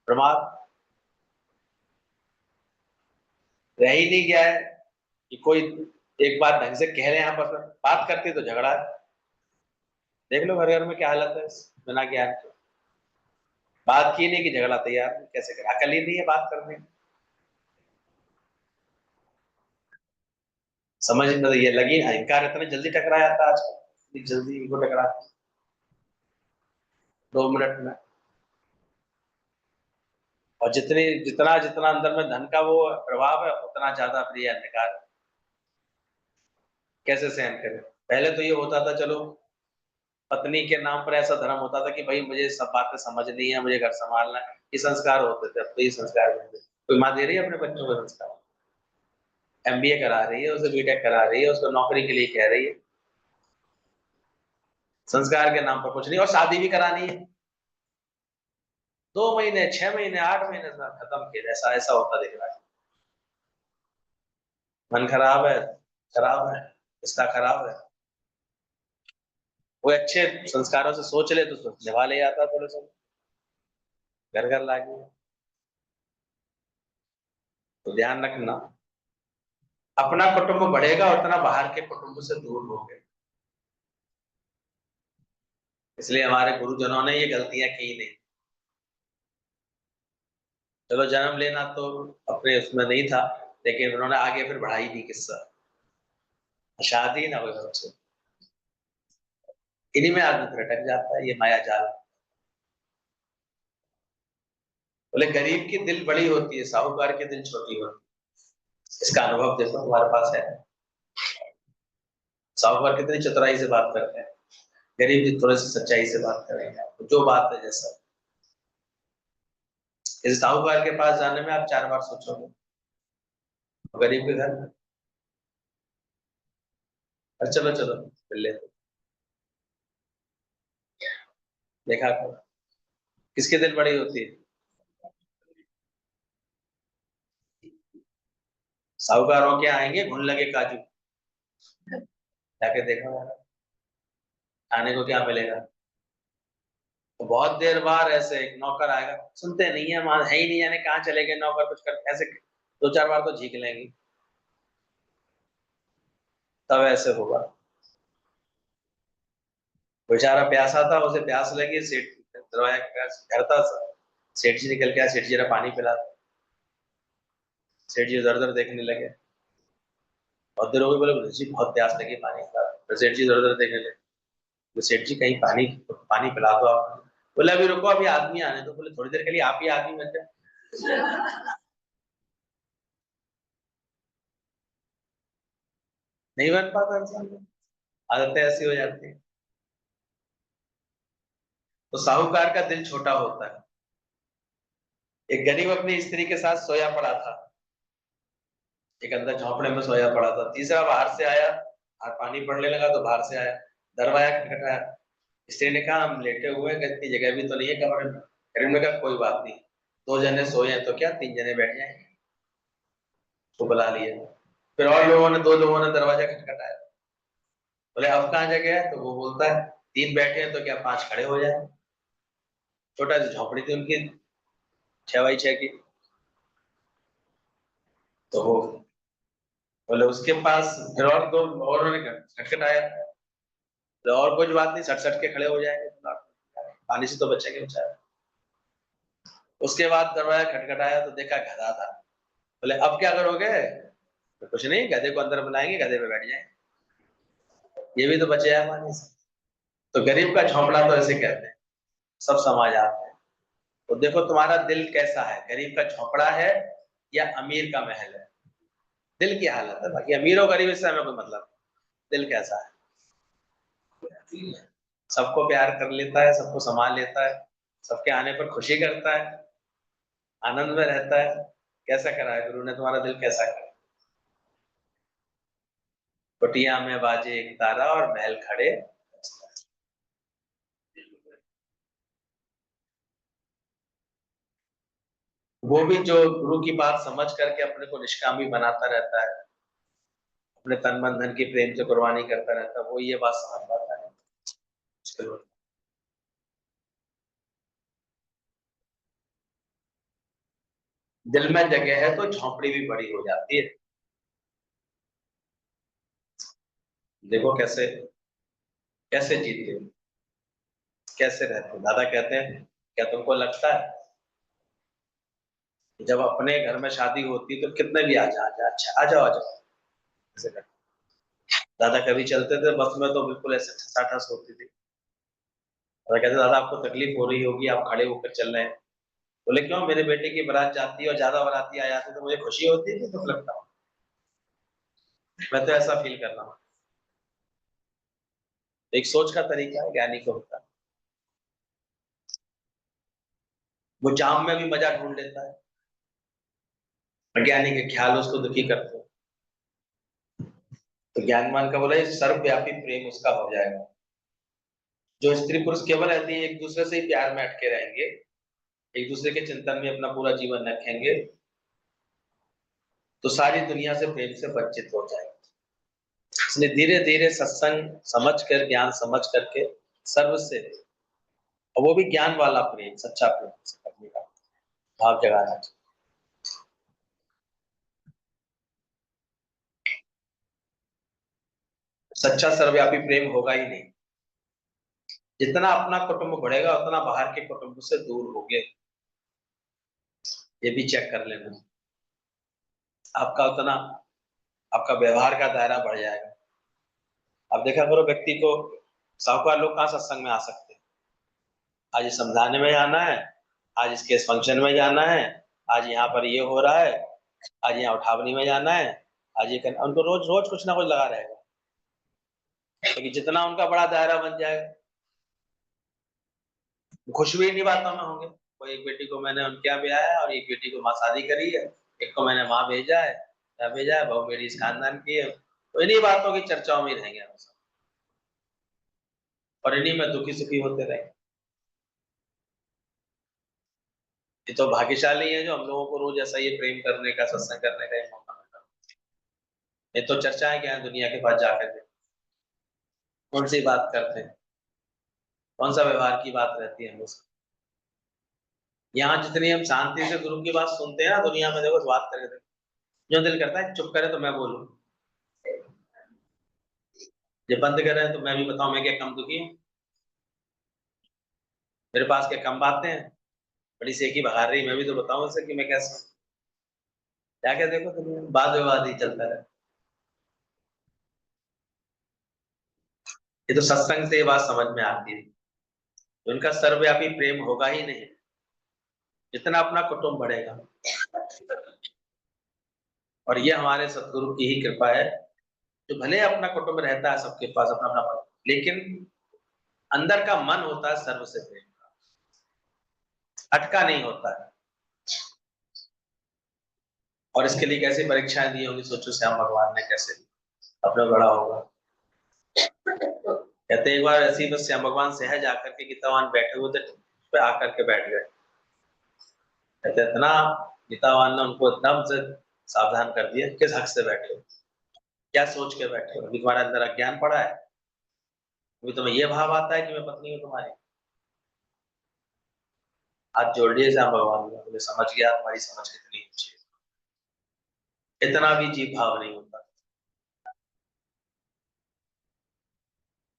प्रमाद रह ही नहीं गया है कि कोई एक बात ढंग से कह रहे हैं, यहाँ पर बात करते तो झगड़ा है। देख लो घर घर में क्या हालत है बिना ज्ञान के, बात की नहीं कि झगड़ा तैयार, कैसे करे, अकल ही नहीं है बात करने की। समझ में तो ये लगी, अहंकार इतने जल्दी टकरा जाता है आजकल, इतनी जल्दी इनको टकरा 2 मिनट में। और जितनी जितना जितना अंदर में धन का वो प्रभाव है, उतना ज्यादा प्रिय अंधकार है। कैसे सहन करें। पहले तो ये होता था, चलो पत्नी के नाम पर ऐसा धर्म होता था कि भाई मुझे सब बातें समझनी है, मुझे घर संभालना है, ये संस्कार होते थे। अब तो ये संस्कार नहीं है। कोई माँ दे रही है अपने बच्चों को संस्कार, एमबीए करा रही है, उसे बीटेक करा रही है, उसको नौकरी के लिए कह रही है, संस्कार के नाम पर कुछ नहीं। और शादी भी करानी है, 2 महीने 6 महीने 8 महीने खत्म किया, ऐसा ऐसा होता दिख रहा है। मन खराब है, खराब है, रिश्ता खराब है। वो अच्छे संस्कारों से सोच ले तो निभा ले जाता थोड़े से, घर घर लाके। तो ध्यान रखना, अपना कुटुंब बढ़ेगा उतना बाहर के कुटुंब से दूर होगे। इसलिए हमारे गुरुजनों ने ये गलतियां की नहीं। चलो जन्म लेना तो अपने उसमें नहीं था, लेकिन उन्होंने आगे फिर बढ़ाई दी किस्सा, शादी ना कोई बच्चे। इन्हीं में आदमी भटक जाता है, ये माया जाल। बोले गरीब की दिल बड़ी होती है, साहूकार की दिल छोटी होती है। इसका अनुभव देखो तुम्हारे पास है। साहूकार कितनी चतुराई से बात करते हैं, गरीब जी थोड़े से सच्चाई से बात करेंगे, जो बात है जैसा। इस साहूकार के पास जाने में आप 4 बार सोचोगे, गरीब के घर में। चलो चलो मिल लेते, देखा करो किसकी दिल बड़ी होती है। साहूकारों के आएंगे घुन लगे काजू, जाके देखो खाने को क्या मिलेगा। तो बहुत देर बाद ऐसे एक नौकर आएगा, सुनते नहीं है, वहां है ही नहीं, यानी कहाँ चले गए नौकर, कुछ कर ऐसे 2-4 बार तो झीक लेंगी, तब ऐसे होगा। बेचारा प्यासा था, उसे प्यास लगी, सेठ दरवाजा घर था, सेठ जी निकल के आए, सेठ जी जरा पानी पिला। सेठ जी उधर उधर देखने लगे, बहुत देर हो गई, बोले "गुरु जी बहुत प्यास लगी, पानी पिला दो।" फिर सेठ जी इधर उधर देखने लगे, तो सेठ जी कहीं पानी पानी पिला दो आप। बोले अभी रुको, अभी आदमी आने दो। बोले थोड़ी देर के लिए आप ही आदमी बन जाए, नहीं बन पाता इंसान, आदतें ऐसी हो जाती है। तो साहूकार का दिल छोटा होता है। एक गरीब अपनी स्त्री के साथ सोया पड़ा था, एक अंदर झोंपड़े में सोया पड़ा था। तीसरा बाहर से आया, और पानी पड़ने लगा तो बाहर से आया, दरवाजा खटखटाया। स्त्री ने कहा हम लेटे हुए हैं, इतनी जगह भी तो नहीं है कमरे में। गरीब ने कहा कोई बात नहीं, 2 जने सोए हैं तो क्या, 3 जने बैठ जाए। तो बुला लिया, फिर और लोगों ने, 2 लोगों ने दरवाजा खटखटाया। बोले अब कहाँ जगह है, तो वो बोलता है 3 बैठे हैं तो क्या 5 खड़े हो जाए। छोटा सी झोपड़ी थी उनकी, 6x6 की। तो वो बोले उसके पास फिर और 2 और उन्होंने खटखटाया, तो और कुछ बात नहीं, सट सट के खड़े हो जाएंगे, पानी से तो बचेंगे बेचारे। उसके बाद दरवाजा खटखटाया तो देखा गधा था। बोले अब क्या करोगे, तो कुछ नहीं, गधे को अंदर बुलाएंगे, गधे पे बैठ जाएंगे, ये भी तो बचे है पानी से। तो गरीब का झोंपड़ा तो ऐसे कहते हैं, सब समाज आते हैं। तो देखो तुम्हारा दिल कैसा है, गरीब का झोंपड़ा है या अमीर का महल है, दिल की हालत है। बाकी अमीर और गरीब इससे हमें कोई मतलब नहीं। दिल कैसा है, सबको प्यार कर लेता है, सबको संभाल लेता है, सबके आने पर खुशी करता है, आनंद में रहता है। कैसा करा है गुरु ने, तुम्हारा दिल कैसा करा। कुटिया में बाजे एक तारा और महल खड़े। वो भी जो गुरु की बात समझ करके अपने को निष्कामी बनाता रहता है, अपने तन मन धन की प्रेम से कुर्बानी करता रहता है, वो ये बात समझ पाता है। मुश्किल होता है। दिल में जगह है तो झोंपड़ी भी बड़ी हो जाती है। देखो कैसे कैसे जीते हो, कैसे रहते हो। दादा कहते हैं, क्या तुमको लगता है कि जब अपने घर में शादी होती है तो कितने भी आ जा अच्छा आ जाओ आ जाओ ऐसे करते। दादा कभी चलते थे बस में तो बिल्कुल ऐसे ठसाठस होती थी। दादा कहते दादा आपको तकलीफ हो रही होगी, आप खड़े होकर चल रहे हैं। बोले क्यों, मेरे बेटे की बारात जाती है और ज्यादा बाराती आ जाते तो मुझे खुशी होती है कि दुख लगता हूँ। मैं तो ऐसा फील कर रहा हूँ। एक सोच का तरीका है, ज्ञानी को होता है। वो जाम में भी मजा ढूंढ लेता है, अज्ञानी के ख्याल उसको दुखी करते हैं। तो ज्ञानवान का बोला ये सर्वव्यापी प्रेम उसका हो जाएगा। जो स्त्री पुरुष केवल यदि एक दूसरे से ही प्यार में अटके रहेंगे, एक दूसरे के चिंतन में अपना पूरा जीवन रखेंगे, तो सारी दुनिया से प्रेम से वंचित हो जाएंगे। इसलिए धीरे धीरे सत्संग समझ कर, ज्ञान समझ करके सर्व से, और वो भी ज्ञान वाला प्रेम, सच्चा प्रेम से करने का भाव जगाना चाहिए। सच्चा सर्वव्यापी प्रेम होगा ही नहीं। जितना अपना कुटुंब बढ़ेगा उतना बाहर के कुटुंब से दूर होगे। ये भी चेक कर लेना। आपका उतना, आपका व्यवहार का दायरा बढ़ जाएगा। अब देखा करो व्यक्ति को, साहूकार लोग कहाँ सत्संग में आ सकते हैं। आज ये समझाने में जाना है, आज इसके इस फंक्शन में जाना है, आज यहाँ पर ये हो रहा है, आज यहाँ उठावनी में जाना है, आज ये करना, उनको रोज रोज कुछ ना कुछ लगा रहेगा। लेकिन जितना उनका बड़ा दायरा बन जाएगा, खुश भी इन्हीं बातों में होंगे। कोई एक बेटी को मैंने उनके यहाँ ब्याह है और एक बेटी को माँ शादी करी है, एक को मैंने वहां भेजा है, यहाँ भेजा है, बहू मेरी इस खानदान की है, तो इन्हीं बातों की चर्चाओं में ही रहेंगे हम सब, और इन्हीं में दुखी सुखी होते रहेंगे। ये तो भाग्यशाली है जो हम लोगों को रोज ऐसा ये प्रेम करने का, सत्संग करने का ये मौका मिलता है। ये तो चर्चाएं क्या है दुनिया के पास जाकर के, कौन सी बात करते हैं, कौन सा व्यवहार की बात रहती है हम लोग। यहाँ जितनी हम शांति से गुरु की बात सुनते हैं ना, दुनिया में देखो बात करके देखो, जो दिल करता है चुप करे तो मैं बोलूं, जब बंद कर रहे हैं तो मैं भी बताऊं मैं क्या कम दुखी हूँ, मेरे पास क्या कम बातें हैं, बड़ी सेकी भगा रही, मैं भी तो बताऊं उसे कि मैं कैसा हूं। क्या क्या देखो दुनिया में वाद विवाद ही चलता रहे। ये तो सत्संग से ये बात समझ में आती है, उनका सर्वव्यापी प्रेम होगा ही नहीं। जितना अपना कुटुंब बढ़ेगा, और ये हमारे सदगुरु की ही कृपा है, जो भले अपना कुटुंब रहता है सबके पास अपना अपना, लेकिन अंदर का मन होता है सर्व से प्रेम का, अटका नहीं होता है। और इसके लिए कैसी परीक्षाएं दी होंगी, सोचो श्याम भगवान ने कैसे अपना बड़ा होगा। कहते एक बार ऐसी बस श्याम भगवान सहज आकर के गीतावान बैठे हुए थे, उस पे आकर के बैठ गए। कहते इतना, गीतावान ने उनको एकदम से सावधान कर दिया, किस हक से बैठे हो, क्या सोच के बैठे हो, अभी तुम्हारे अंदर अज्ञान पड़ा है, अभी तुम्हें ये भाव आता है कि मैं पत्नी हूँ तुम्हारी। हाथ जोड़ दिए श्याम भगवान ने, मुझे समझ गया तुम्हारी समझ कितनी ऊंची है, इतना भी जीव भाव नहीं होता।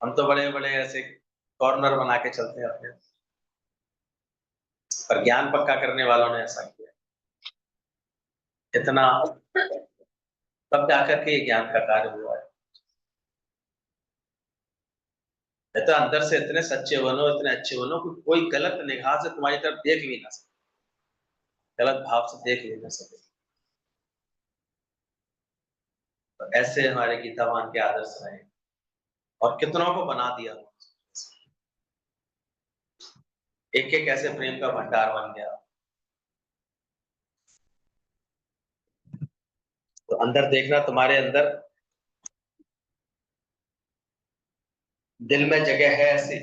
हम तो बड़े बड़े ऐसे कॉर्नर बना के चलते हैं अपने, पर ज्ञान पक्का करने वालों ने ऐसा किया इतना, तब जाकर के ये ज्ञान का कार्य हुआ है। नहीं तो अंदर से इतने सच्चे बनो, इतने अच्छे बनो कि कोई गलत निगाह से तुम्हारी तरफ देख भी ना सके, गलत भाव से देख भी ना सके। तो ऐसे हमारे गीतावान के आदर्श रहे, और कितनों को बना दिया, एक एक ऐसे प्रेम का भंडार बन गया। तो अंदर देखना, तुम्हारे अंदर दिल में जगह है ऐसी,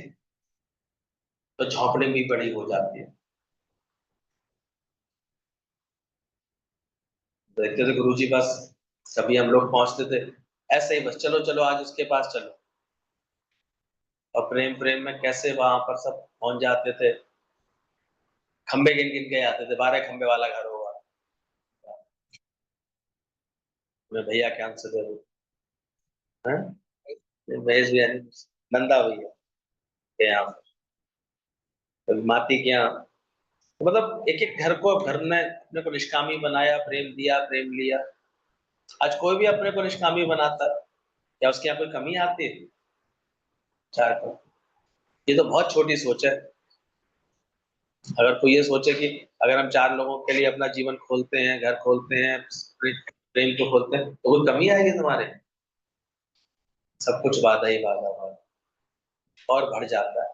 तो झोंपड़ी भी बड़ी हो जाती है। देखते थे गुरुजी बस कभी हम लोग पहुंचते थे ऐसे ही, बस चलो चलो आज उसके पास चलो, और प्रेम प्रेम में कैसे वहां पर सब पहुंच जाते थे। खंबे गिन गिन के आते थे, 12 खंबे वाला घर होगा, मैं भैया के आंसर दे दो, महेश भैया नहीं, नंदा भैया के यहाँ पर, कभी माती के यहाँ, तो मतलब एक एक घर को, घर ने अपने को निष्कामी बनाया, प्रेम दिया, प्रेम लिया। आज कोई भी अपने को निष्कामी बनाता है, क्या उसके यहाँ कोई कमी आती है? चार को, ये तो बहुत छोटी सोच है। अगर कोई ये सोचे कि अगर हम 4 लोगों के लिए अपना जीवन खोलते हैं, घर खोलते हैं, प्रेम को खोलते हैं, तो कोई कमी आएगी तुम्हारे? सब कुछ बाधा ही बाधा बाधा, और बढ़ जाता है,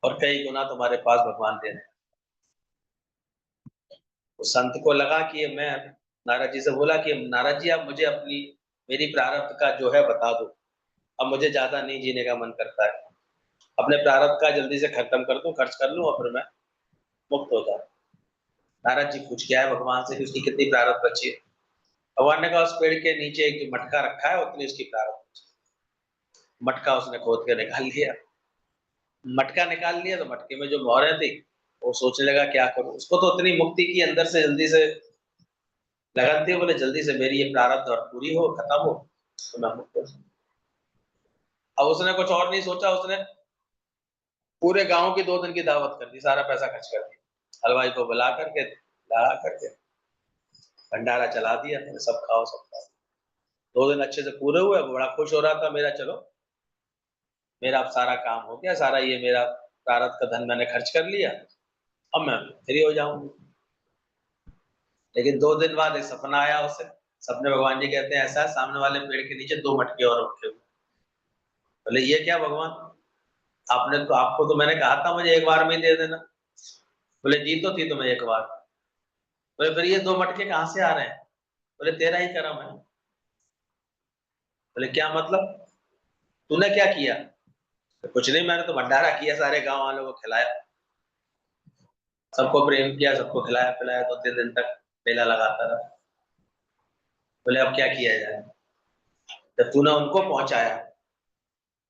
और कई गुना तुम्हारे पास भगवान दे रहे हैं। उस संत को लगा कि ये मैं, नारद जी से बोला कि नारद जी आप मुझे अपनी, मेरी प्रारब्ध का जो है बता दो, अब मुझे ज्यादा नहीं जीने का मन करता है, अपने प्रारब्ध का जल्दी से खत्म कर दूं, खर्च कर लूं और फिर मैं मुक्त हो जाऊं। नारद जी पूछ के आए भगवान से कि उसकी कितनी प्रारब्ध बची है। भगवान ने कहा उस पेड़ के नीचे एक जो मटका रखा है उतनी उसकी प्रारब्ध बची। मटका उसने खोद के निकाल लिया, मटका निकाल लिया तो मटके में जो मोहरें थी, वो सोचने लगा क्या करूं, उसको तो उतनी मुक्ति की अंदर से जल्दी से लगन थी, बोले जल्दी से मेरी ये प्रारब्ध और पूरी हो, खत्म हो, तो मैं मुक्त हो जाऊं। अब उसने कुछ और नहीं सोचा, उसने पूरे गांव की 2 दिन की दावत कर दी, सारा पैसा खर्च कर दिया, हलवाई को बुला करके ला करके भंडारा चला दिया, सब खाओ सब खाओ। 2 दिन अच्छे से पूरे हुए, बड़ा खुश हो रहा था, मेरा चलो, मेरा अब सारा काम हो गया, सारा ये मेरा प्रारब्ध का धन मैंने खर्च कर लिया, अब मैं फ्री हो जाऊंगी। लेकिन 2 दिन बाद एक सपना आया उसे, सपने भगवान जी कहते हैं ऐसा है, सामने वाले पेड़ के नीचे 2 मटके और रखे हुए। बोले ये क्या भगवान, आपने तो, आपको तो मैंने कहा था मुझे एक बार में ही दे देना। बोले जी तो थी तुम्हें एक बार। बोले फिर ये 2 मटके कहाँ से आ रहे हैं? बोले तेरा ही करम है। बोले क्या मतलब, तूने क्या किया? तो कुछ नहीं, मैंने तो भंडारा किया, सारे गांव वालों को खिलाया, सबको प्रेम किया, सबको खिलाया पिलाया, 2-3 दिन तक मेला लगाता रहा। बोले अब क्या किया जाए? जब तूने उनको पहुंचाया,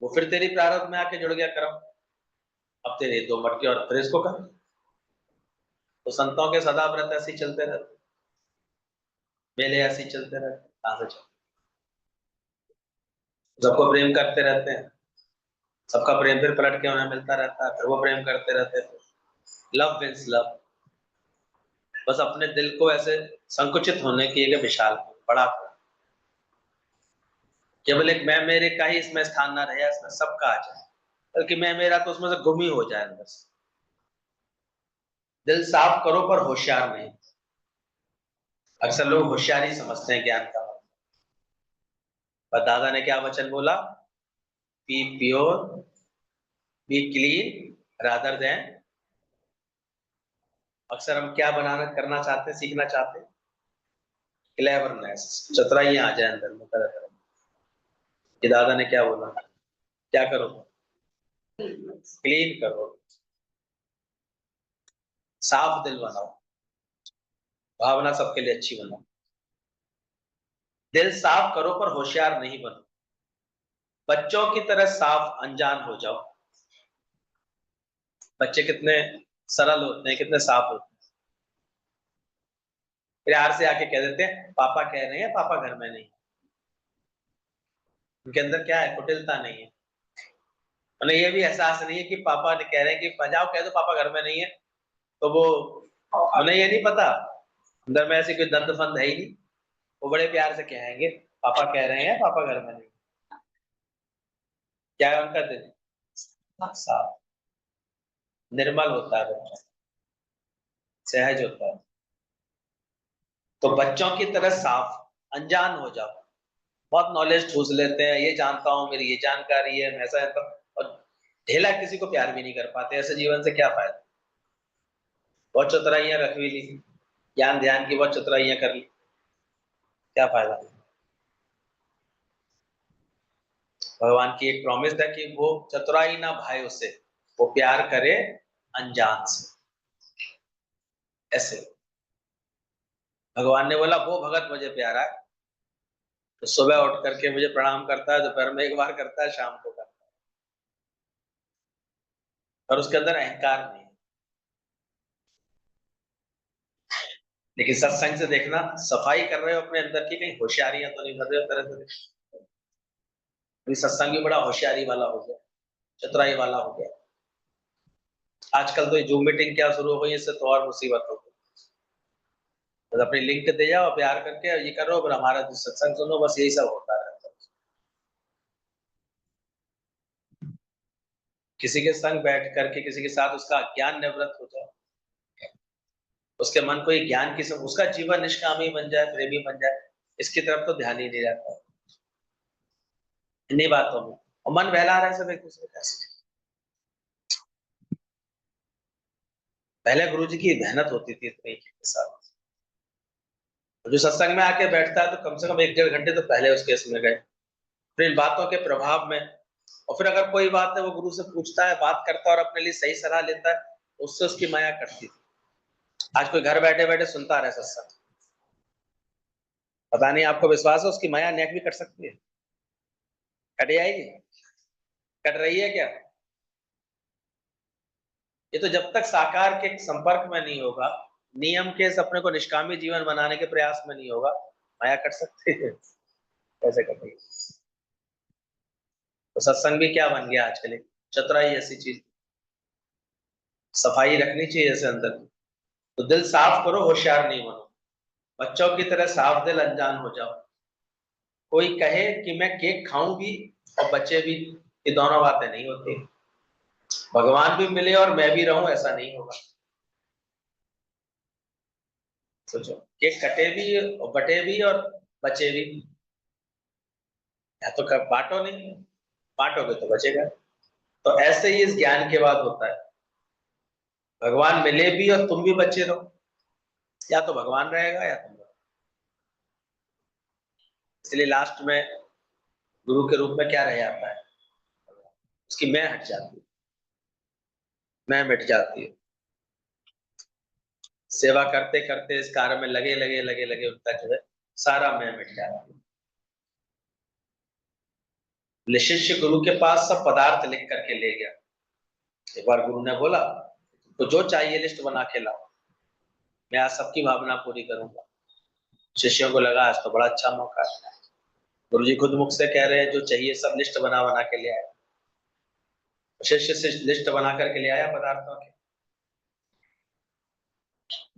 वो फिर तेरी प्रारब्ध में आके जुड़ गया करम, अब तेरे 2 मटके और फिर इसको कर। तो संतों के सदा व्रत ऐसे ही चलते रहते, मेले ऐसे ही चलते रहते, कहाँ से चलते, सबको प्रेम करते रहते हैं, सबका प्रेम फिर पलट के उन्हें मिलता रहता है, फिर वो प्रेम करते रहते हैं, लव विंस लव। बस अपने दिल को ऐसे संकुचित होने की एक विशाल बड़ा, केवल एक मैं मेरे का ही इसमें स्थान ना रहे, इसमें सबका आ जाए, बल्कि मैं मेरा तो उसमें से गुम ही हो जाए अंदर से। दिल साफ करो पर होशियार नहीं। अक्सर लोग होशियारी समझते हैं ज्ञान का, पर दादा ने क्या वचन बोला, be pure, be clean, rather than. अक्सर हम क्या बनाना करना चाहते हैं, सीखना चाहते हैं, क्लेवरनेस, चतुराइयां आ जाए अंदर में तरह तरह। कि दादा ने क्या बोला, क्या करो, क्लीन करो, साफ दिल बनाओ, भावना सबके लिए अच्छी बनाओ, दिल साफ करो पर होशियार नहीं बनो, बच्चों की तरह साफ अनजान हो जाओ। बच्चे कितने सरल होते हैं, कितने साफ होते हैं, प्यार से आके कह देते हैं पापा कह रहे हैं, पापा घर में नहीं। उनके अंदर क्या है, कुटिलता नहीं है, उन्हें ये भी एहसास नहीं है कि पापा ने कह रहे हैं कि बजाओ कह दो पापा घर में नहीं है, तो वो, उन्हें ये नहीं पता अंदर में ऐसी कोई दंड फंद है ही नहीं। वो बड़े प्यार से कहेंगे पापा कह रहे हैं, पापा घर में नहीं। क्या है उनका दिल, साफ, निर्मल होता है बच्चा, सहज होता है। तो बच्चों की तरह साफ, अनजान हो जाओ। बहुत नॉलेज ठूस लेते हैं, ये जानता हूँ, मेरी ये जानकारी है, मैं ऐसा है तो, और ढेला किसी को प्यार भी नहीं कर पाते, ऐसे जीवन से क्या फायदा। बहुत चतुराइयां रख भी ली, ज्ञान ध्यान की बहुत चतुराइयां कर ली, क्या फायदा। भगवान की एक प्रॉमिस है कि वो चतुराई ना भाई उसे, वो प्यार करे अनजान से, ऐसे। भगवान ने बोला वो भगत मुझे प्यारा है, तो सुबह उठ करके मुझे प्रणाम करता है, दोपहर में एक बार करता है, शाम को करता है, और उसके अंदर अहंकार नहीं है। लेकिन सत्संग से देखना, सफाई कर रहे हो अपने अंदर की, कहीं होशियारियां तो नहीं कर रहे हो तरह तरह। अभी सत्संग भी बड़ा होशियारी वाला हो गया, चतुराई वाला हो गया। आजकल तो ये जूम मीटिंग क्या शुरू हो गई, इससे तो और मुसीबत हो गई। बस अपनी लिंक दे जाओ, प्यार करके ये करो, और हमारा जो सत्संग सुनो, बस यही सब होता रहता है। किसी के संग बैठ करके किसी के साथ उसका ज्ञान निवृत्त हो जाए, उसके मन को ये ज्ञान की सब, उसका जीवन निष्कामी बन जाए, प्रेमी बन जाए, इसकी तरफ तो ध्यान ही नहीं रहता इन्हीं बातों में, और मन बहला रहा है सब एक दूसरे का। पहले गुरु जी की मेहनत होती थी इतनी के साथ, जो सत्संग में आके बैठता है तो कम से कम 1-1.5 घंटे तो पहले उसके इसमें गए, फिर इन बातों के प्रभाव में, और फिर अगर कोई बात है वो गुरु से पूछता है, बात करता है और अपने लिए सही सलाह लेता है, उससे उसकी माया कटती थी। आज कोई घर बैठे बैठे सुनता रहे सत्संग, पता नहीं आपको विश्वास है उसकी माया नेक भी कट सकती है, कट जाएगी, कट रही है क्या? ये तो जब तक साकार के संपर्क में नहीं होगा, नियम के अपने को निष्कामी जीवन बनाने के प्रयास में नहीं होगा, माया कट सकती है, कैसे कटेगी? तो सत्संग भी क्या बन गया आजकल, चतुराई ऐसी चीज, सफाई रखनी चाहिए जैसे अंदर की। तो दिल साफ करो, होशियार नहीं बनो, बच्चों की तरह साफ दिल, अनजान हो जाओ। कोई कहे कि मैं केक खाऊं भी और बच्चे भी, ये दोनों बातें नहीं होती। भगवान भी मिले और मैं भी रहूं, ऐसा नहीं होगा। सोचो, केक कटे भी और बटे भी और बचे भी, या तो बांटो नहीं, बांटोगे तो बचेगा। तो ऐसे ही इस ज्ञान के बाद होता है, भगवान मिले भी और तुम भी बचे रहो, या तो भगवान रहेगा या तुम रहो। इसलिए लास्ट में गुरु के रूप में क्या रह जाता है, उसकी मैं हट जाती है, मैं मिट जाती है। सेवा करते करते इस कार्य में लगे लगे लगे लगे उनका जो है सारा मैं मिट जाता है। शिष्य गुरु के पास सब पदार्थ लिख करके ले गया। एक बार गुरु ने बोला, तो जो चाहिए लिस्ट बना के लाओ, मैं आज सबकी भावना पूरी करूंगा। शिष्यों को लगा आज तो बड़ा अच्छा मौका है, गुरु जी खुद मुख से कह रहे हैं जो चाहिए सब लिस्ट बना बना के ले आए। शिष्य से लिस्ट बना करके ले आया पदार्थों की।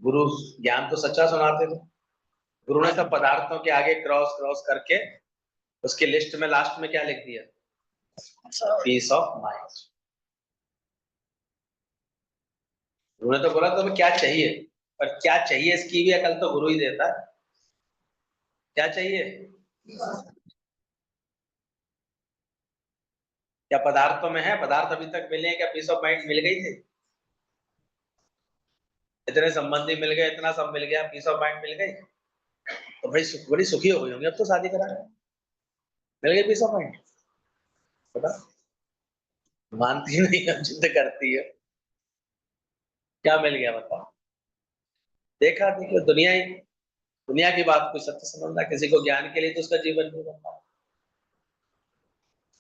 गुरु ज्ञान तो सच्चा सुनाते थे, गुरु ने सब पदार्थों के आगे क्रॉस क्रॉस करके उसकी लिस्ट में लास्ट में क्या लिख दिया, पीस ऑफ माइंड। गुरु ने तो बोला तुम्हें क्या चाहिए, पर क्या चाहिए इसकी भी अकल तो गुरु ही देता है। क्या चाहिए, क्या पदार्थों में है, पदार्थ अभी तक मिले हैं क्या, पीस ऑफ माइंड मिल गई थी? इतने संबंधी मिल गए, इतना सब मिल गया, पीस ऑफ माइंड मिल गई, तो भाई बड़ी सुखी हो गई होंगी, अब तो शादी करा है, मिल गई पीस ऑफ माइंड। पता, मानती नहीं है, जिद करती है। क्या मिल गया बताओ? देखा, देखो दुनिया ही, दुनिया की बात कोई सत्य समझना, किसी को ज्ञान के लिए तो उसका जीवन नहीं बनता।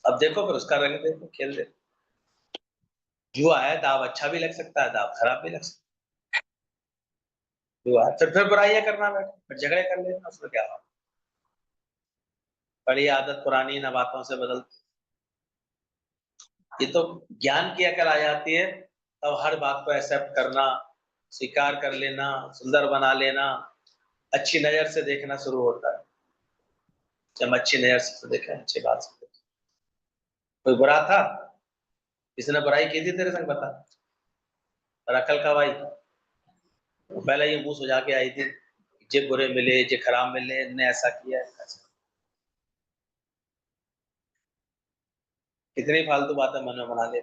अब देखो फिर उसका रंग देखो, खेल देखो। जुआ है, दाव अच्छा भी लग सकता है, दाव खराब भी लग सकता है। जुआ है, फिर बुराइयां करना बैठे, फिर झगड़े कर लेना, उसमें क्या हो? बड़ी आदत पुरानी ना बातों से बदलती। ये तो ज्ञान की अकल आ जाती है, तब हर बात को एक्सेप्ट करना, स्वीकार कर लेना, सुंदर बना लेना, अच्छी नजर से देखना शुरू होता है। जब अच्छी नजर से देखें, अच्छी बात से देखें। कोई बुरा था, किसी ने बुराई की थी तेरे संग, बता, और अकल का भाई पहले ये मुंह सुझा के आई थी, जे बुरे मिले जे खराब मिले, ने ऐसा किया ऐसा। कितनी फालतू बातें मन में बना ले।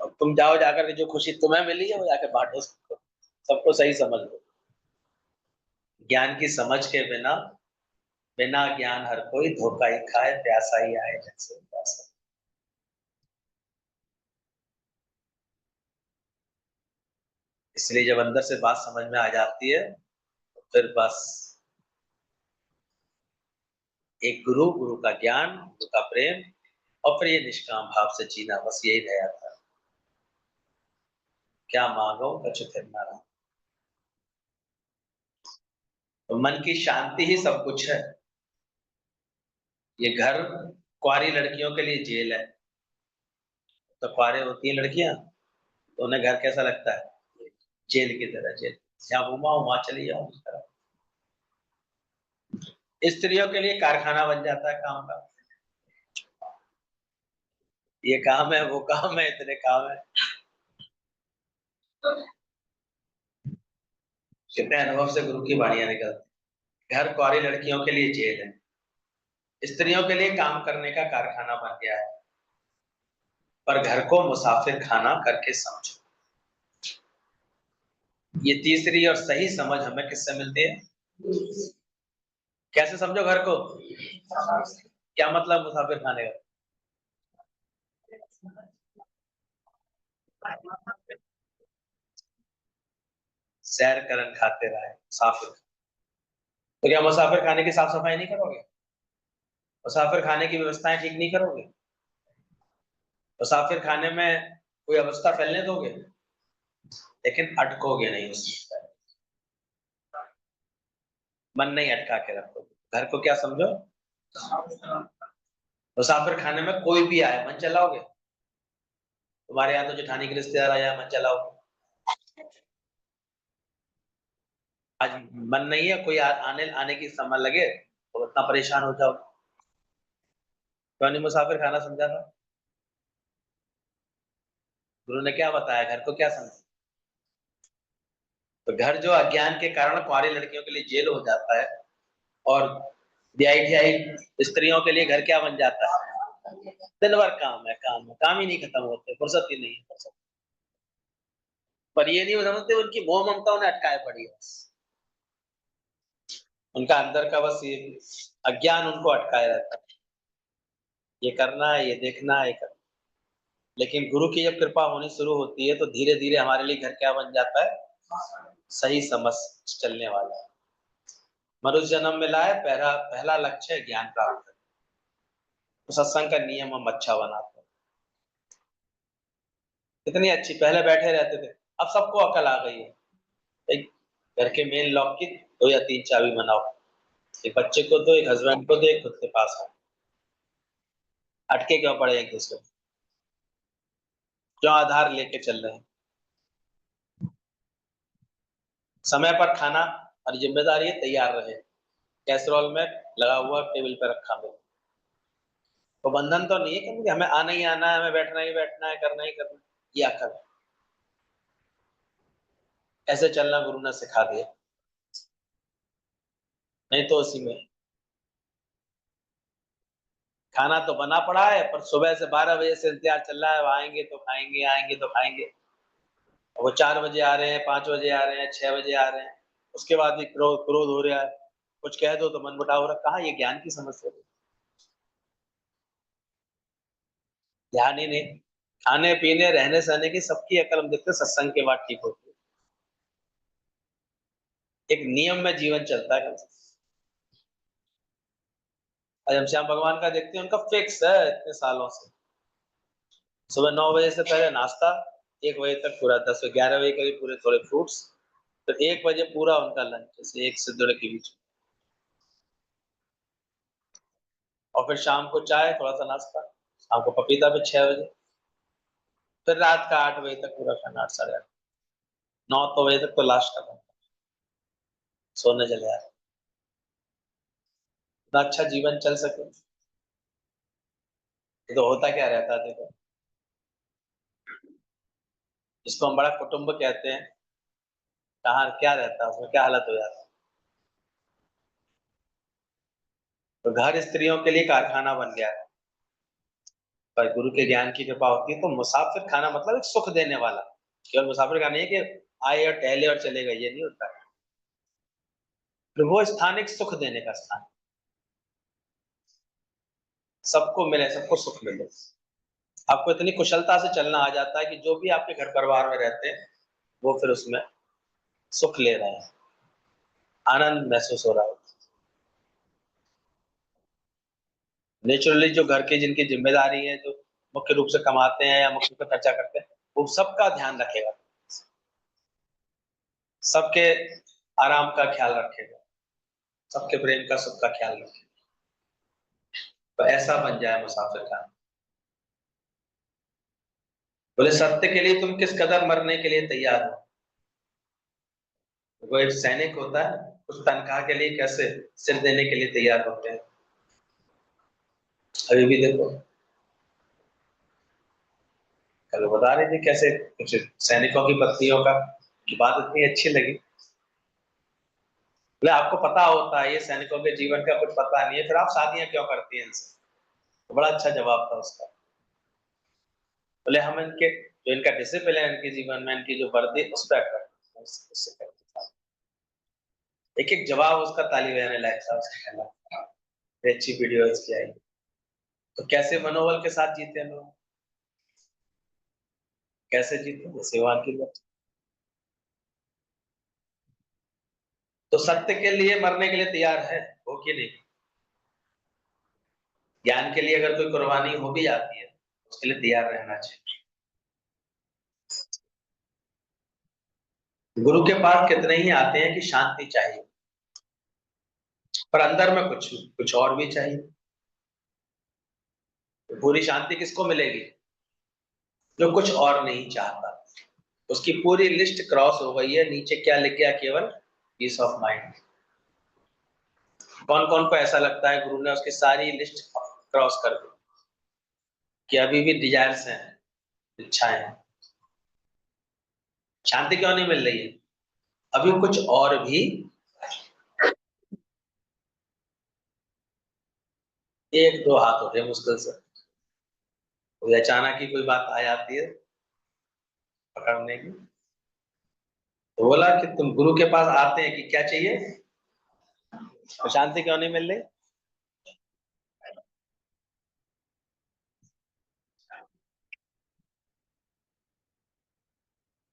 अब तुम जाओ जाकर के जो खुशी तुम्हें मिली है वो जाके बांटो सबको, सबको सही समझ लो। ज्ञान की समझ के बिना, बिना ज्ञान हर कोई धोखा ही खाए, प्यासा ही आए जैसे प्यासा। इसलिए जब अंदर से बात समझ में आ जाती है तो फिर बस एक गुरु, गुरु का ज्ञान, गुरु का प्रेम और फिर ये निष्काम भाव से जीना, बस यही रह जाता है। क्या मांगो अच्युत नारायण। तो मन की शांति ही सब कुछ है। ये घर कुंवारी लड़कियों के लिए जेल है। तो कुंवारे होती हैं लड़कियां, तो उन्हें घर कैसा लगता है? जेल की तरह। जेल, जहाँ घुमाओ वहां चली जाओ उस तरह। स्त्रियों के लिए कारखाना बन जाता है काम का। ये काम है, वो काम है, इतने काम है। कितने अनुभव से गुरु की वाणियां निकलती। घर कुंवारी लड़कियों के लिए जेल है, स्त्रियों के लिए काम करने का कारखाना बन गया है। पर घर को मुसाफिर खाना करके समझो। ये तीसरी और सही समझ हमें किससे मिलती है? कैसे समझो घर को? क्या मतलब मुसाफिर खाने का? सैर करन खाते रहे मुसाफिर। तो क्या मुसाफिर खाने की साफ सफाई नहीं करोगे? मुसाफिर खाने की व्यवस्थाएं ठीक नहीं करोगे? मुसाफिर खाने में कोई अवस्था फैलने दोगे? लेकिन अटकोगे नहीं उसमें। मन नहीं अटका के रखोगे। घर को क्या समझो? मुसाफिर खाने में कोई भी आए, मन चलाओगे? तुम्हारे यहाँ तो जेठानी के रिश्तेदार आया, मन चलाओगे? आज मन नहीं है, कोई आने आने की समय लगे तो इतना परेशान हो जाओ। क्यों नहीं मुसाफिर खाना समझा था? गुरु ने क्या बताया? घर को क्या समझा? तो घर जो अज्ञान के कारण कुंवारी लड़कियों के लिए जेल हो जाता है, और ब्याही ठियाई स्त्रियों के लिए घर क्या बन जाता है? दिन भर काम है, काम है, काम ही नहीं खत्म होते, फुर्सत ही नहीं है, फुर्सत। पर ये नहीं समझते उनकी मोह ममता उन्हें अटकाए पड़ी है। उनका अंदर का बस ये अज्ञान उनको अटकाए रहता है। ये करना है, ये देखना है, ये करना। लेकिन गुरु की जब कृपा होनी शुरू होती है तो धीरे धीरे हमारे लिए घर क्या बन जाता है? सही समझ चलने वाला है। मनुष्य जन्म में लाए, पहला पहला लक्ष्य है ज्ञान प्राप्त करना। तो सत्संग का नियम हम अच्छा बनाते हैं। कितनी अच्छी पहले बैठे रहते थे, अब सबको अकल आ गई है। एक घर के मेन लॉक की 2 या 3 चाबी बनाओ। एक बच्चे को दो, एक हस्बैंड को दो, एक खुद के पास हो। अटके क्यों पड़े एक दूसरे में? क्यों आधार लेके चल रहे हैं? समय पर खाना और जिम्मेदारी है, तैयार रहे। कैसरोल में लगा हुआ, टेबल पे रखा हो। तो बंधन तो नहीं है कि हमें आना ही आना है, हमें बैठना ही बैठना है, करना ही करना है। ये अकल। ऐसे चलना गुरु ने सिखा दिया, नहीं तो उसी में। खाना तो बना पड़ा है, पर सुबह से 12 बजे से इंतजार चल रहा है, वो आएंगे तो खाएंगे, आएंगे तो खाएंगे। वो 4 बजे आ रहे हैं, 5 बजे आ रहे हैं, 6 बजे आ रहे हैं। उसके बाद भी क्रोध क्रोध हो रहा है। कुछ कह दो तो मन मुटाव हो रहा है। कहाँ ये ज्ञान की समस्या है? ध्यान ही नहीं। खाने पीने रहने सहने की सबकी अकल हम देखते हैं, सत्संग के बाद ठीक होती है। एक नियम में जीवन चलता है कम से कम। आज हम श्याम भगवान का देखते हैं, उनका फिक्स है इतने सालों से। सुबह 9 बजे से पहले नाश्ता, 1 बजे तक पूरा, 10 11 बजे करीब पूरे थोड़े फ्रूट्स, तो 1 बजे पूरा उनका लंच, जैसे 1 से 2 के बीच। और फिर शाम को चाय, थोड़ा सा नाश्ता। शाम को पपीता भी 6 बजे। फिर रात का 8 बजे तक पूरा खाना, 8 साढ़े 8। 9 तो बजे तक तो लास्ट का, सोने चले जाते। इतना अच्छा जीवन चल सके, ये तो होता क्या रहता है देखो। इसको हम बड़ा कुटुंब कहते हैं। कहाँ क्या रहता है उसमें, क्या हालत हो जाती है। तो घर स्त्रियों के लिए कारखाना बन गया है। पर गुरु के ज्ञान की कृपा होती है तो मुसाफिर खाना मतलब एक सुख देने वाला। केवल मुसाफिर खाना नहीं है कि आए और टहले और चले गए, ये नहीं होता है। तो वो स्थान एक सुख देने का स्थान, सबको मिले, सबको सुख मिले। आपको इतनी कुशलता से चलना आ जाता है कि जो भी आपके घर परिवार में रहते हैं वो फिर उसमें सुख ले रहे हैं, आनंद महसूस हो रहा है। नेचुरली जो घर की जिनकी जिम्मेदारी है, जो मुख्य रूप से कमाते हैं या मुख्य रूप से खर्चा करते हैं, वो सबका ध्यान रखेगा, सबके आराम का ख्याल रखेगा, सबके प्रेम का सुख का ख्याल रखेगा। तो ऐसा बन जाए मुसाफिर खाना। बोले सत्य के लिए तुम किस कदर मरने के लिए तैयार हो। वो एक सैनिक होता है, उस तनख्वाह के लिए कैसे सिर देने के लिए तैयार होते हैं। अभी भी देखो, कल बता रहे थे कैसे कुछ सैनिकों की पत्नियों का की बात इतनी अच्छी लगी। बोले आपको पता होता है ये सैनिकों के जीवन का कुछ पता नहीं है, फिर आप शादियां क्यों करती हैं इनसे। तो बड़ा अच्छा जवाब था उसका। बोले हम इनके जो इनका डिसिप्लिन है इनके जीवन में, इनकी जो वर्दी उस पर करते हैं, उससे करते हैं। एक एक जवाब उसका ताली बजाने लायक था, उसका कहना। अच्छी वीडियो इसकी आई। तो कैसे मनोबल के साथ जीते हैं लोग, कैसे जीते, सेवा की बात। तो सत्य के लिए मरने के लिए तैयार है, हो कि नहीं। ज्ञान के लिए अगर कोई कुर्बानी हो भी जाती है, उसके लिए तैयार रहना चाहिए। गुरु के पास कितने ही आते हैं कि शांति चाहिए, पर अंदर में कुछ कुछ और भी चाहिए। तो पूरी शांति किसको मिलेगी, जो कुछ और नहीं चाहता। उसकी पूरी लिस्ट क्रॉस हो गई है, नीचे क्या लिख गया, केवल पीस ऑफ माइंड। कौन कौन को ऐसा लगता है गुरु ने उसकी सारी लिस्ट क्रॉस कर दी कि अभी भी डिजायर्स हैं, इच्छाएं हैं, शांति क्यों नहीं मिल रही है, अभी कुछ और भी। एक दो हाथ उठे मुश्किल से, कोई अचानक ही कोई बात आ जाती है पकड़ने की। तो बोला कि तुम गुरु के पास आते हैं कि क्या चाहिए, तो शांति क्यों नहीं मिल रही।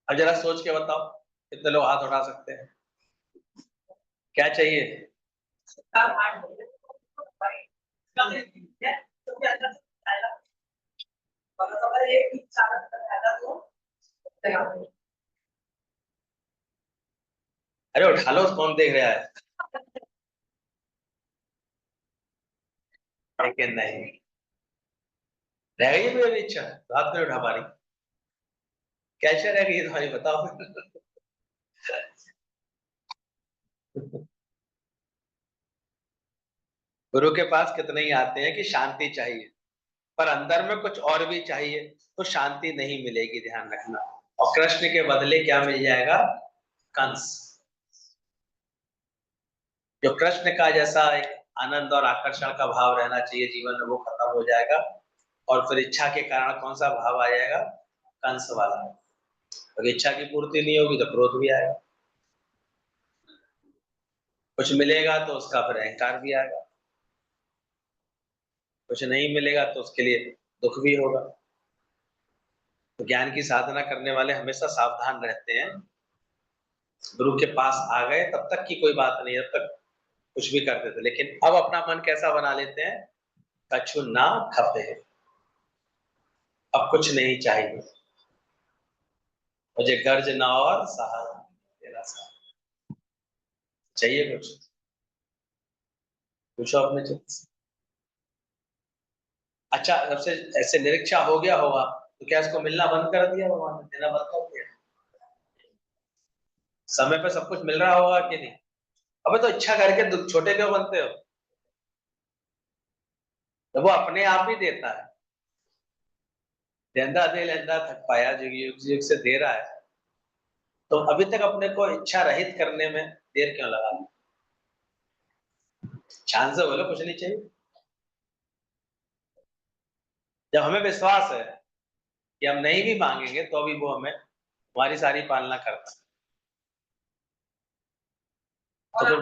अब जरा सोच के बताओ कितने लोग हाथ उठा सकते हैं, क्या चाहिए। अरे उठा लो, कौन देख रहा है। लेकिन नहीं, रह गई कोई अभी इच्छा, रात में उठा पा रही, कैसे रह गई तुम्हारी बताओ। गुरु के पास कितने ही आते हैं कि शांति चाहिए, पर अंदर में कुछ और भी चाहिए, तो शांति नहीं मिलेगी, ध्यान रखना। और कृष्ण के बदले क्या मिल जाएगा, कंस। जो कृष्ण का जैसा एक आनंद और आकर्षण का भाव रहना चाहिए जीवन में, वो खत्म हो जाएगा। और फिर इच्छा के कारण कौन सा भाव आ जाएगा, कंस वाला। अगर इच्छा की पूर्ति नहीं होगी तो क्रोध भी आएगा, कुछ मिलेगा तो उसका फिर अहंकार भी आएगा, कुछ नहीं मिलेगा तो उसके लिए दुख भी होगा। तो ज्ञान की साधना करने वाले हमेशा सावधान रहते हैं। गुरु के पास आ गए तब तक की कोई बात नहीं, तब तक कुछ भी करते थे, लेकिन अब अपना मन कैसा बना लेते हैं, कछु ना खपे, अब कुछ नहीं चाहिए, मुझे गर्ज ना और सहारा तेरा सहारा। चाहिए कुछ, पूछो अपने चित्त से। अच्छा, सबसे ऐसे निरीक्षा हो गया होगा तो क्या इसको मिलना बंद कर दिया भगवान ने, देना बंद कर दिया। समय पे सब कुछ मिल रहा होगा कि नहीं। अबे तो इच्छा करके छोटे क्यों बनते हो, तो वो अपने आप ही देता है। देंदा दे लेंदा थक पाया, जो युग युग से दे रहा है, तो अभी तक अपने को इच्छा रहित करने में देर क्यों लगा। शान से बोलो कुछ नहीं चाहिए। जब हमें विश्वास है कि हम नहीं भी मांगेंगे तो भी वो हमें हमारी सारी पालना करता है, तो फिर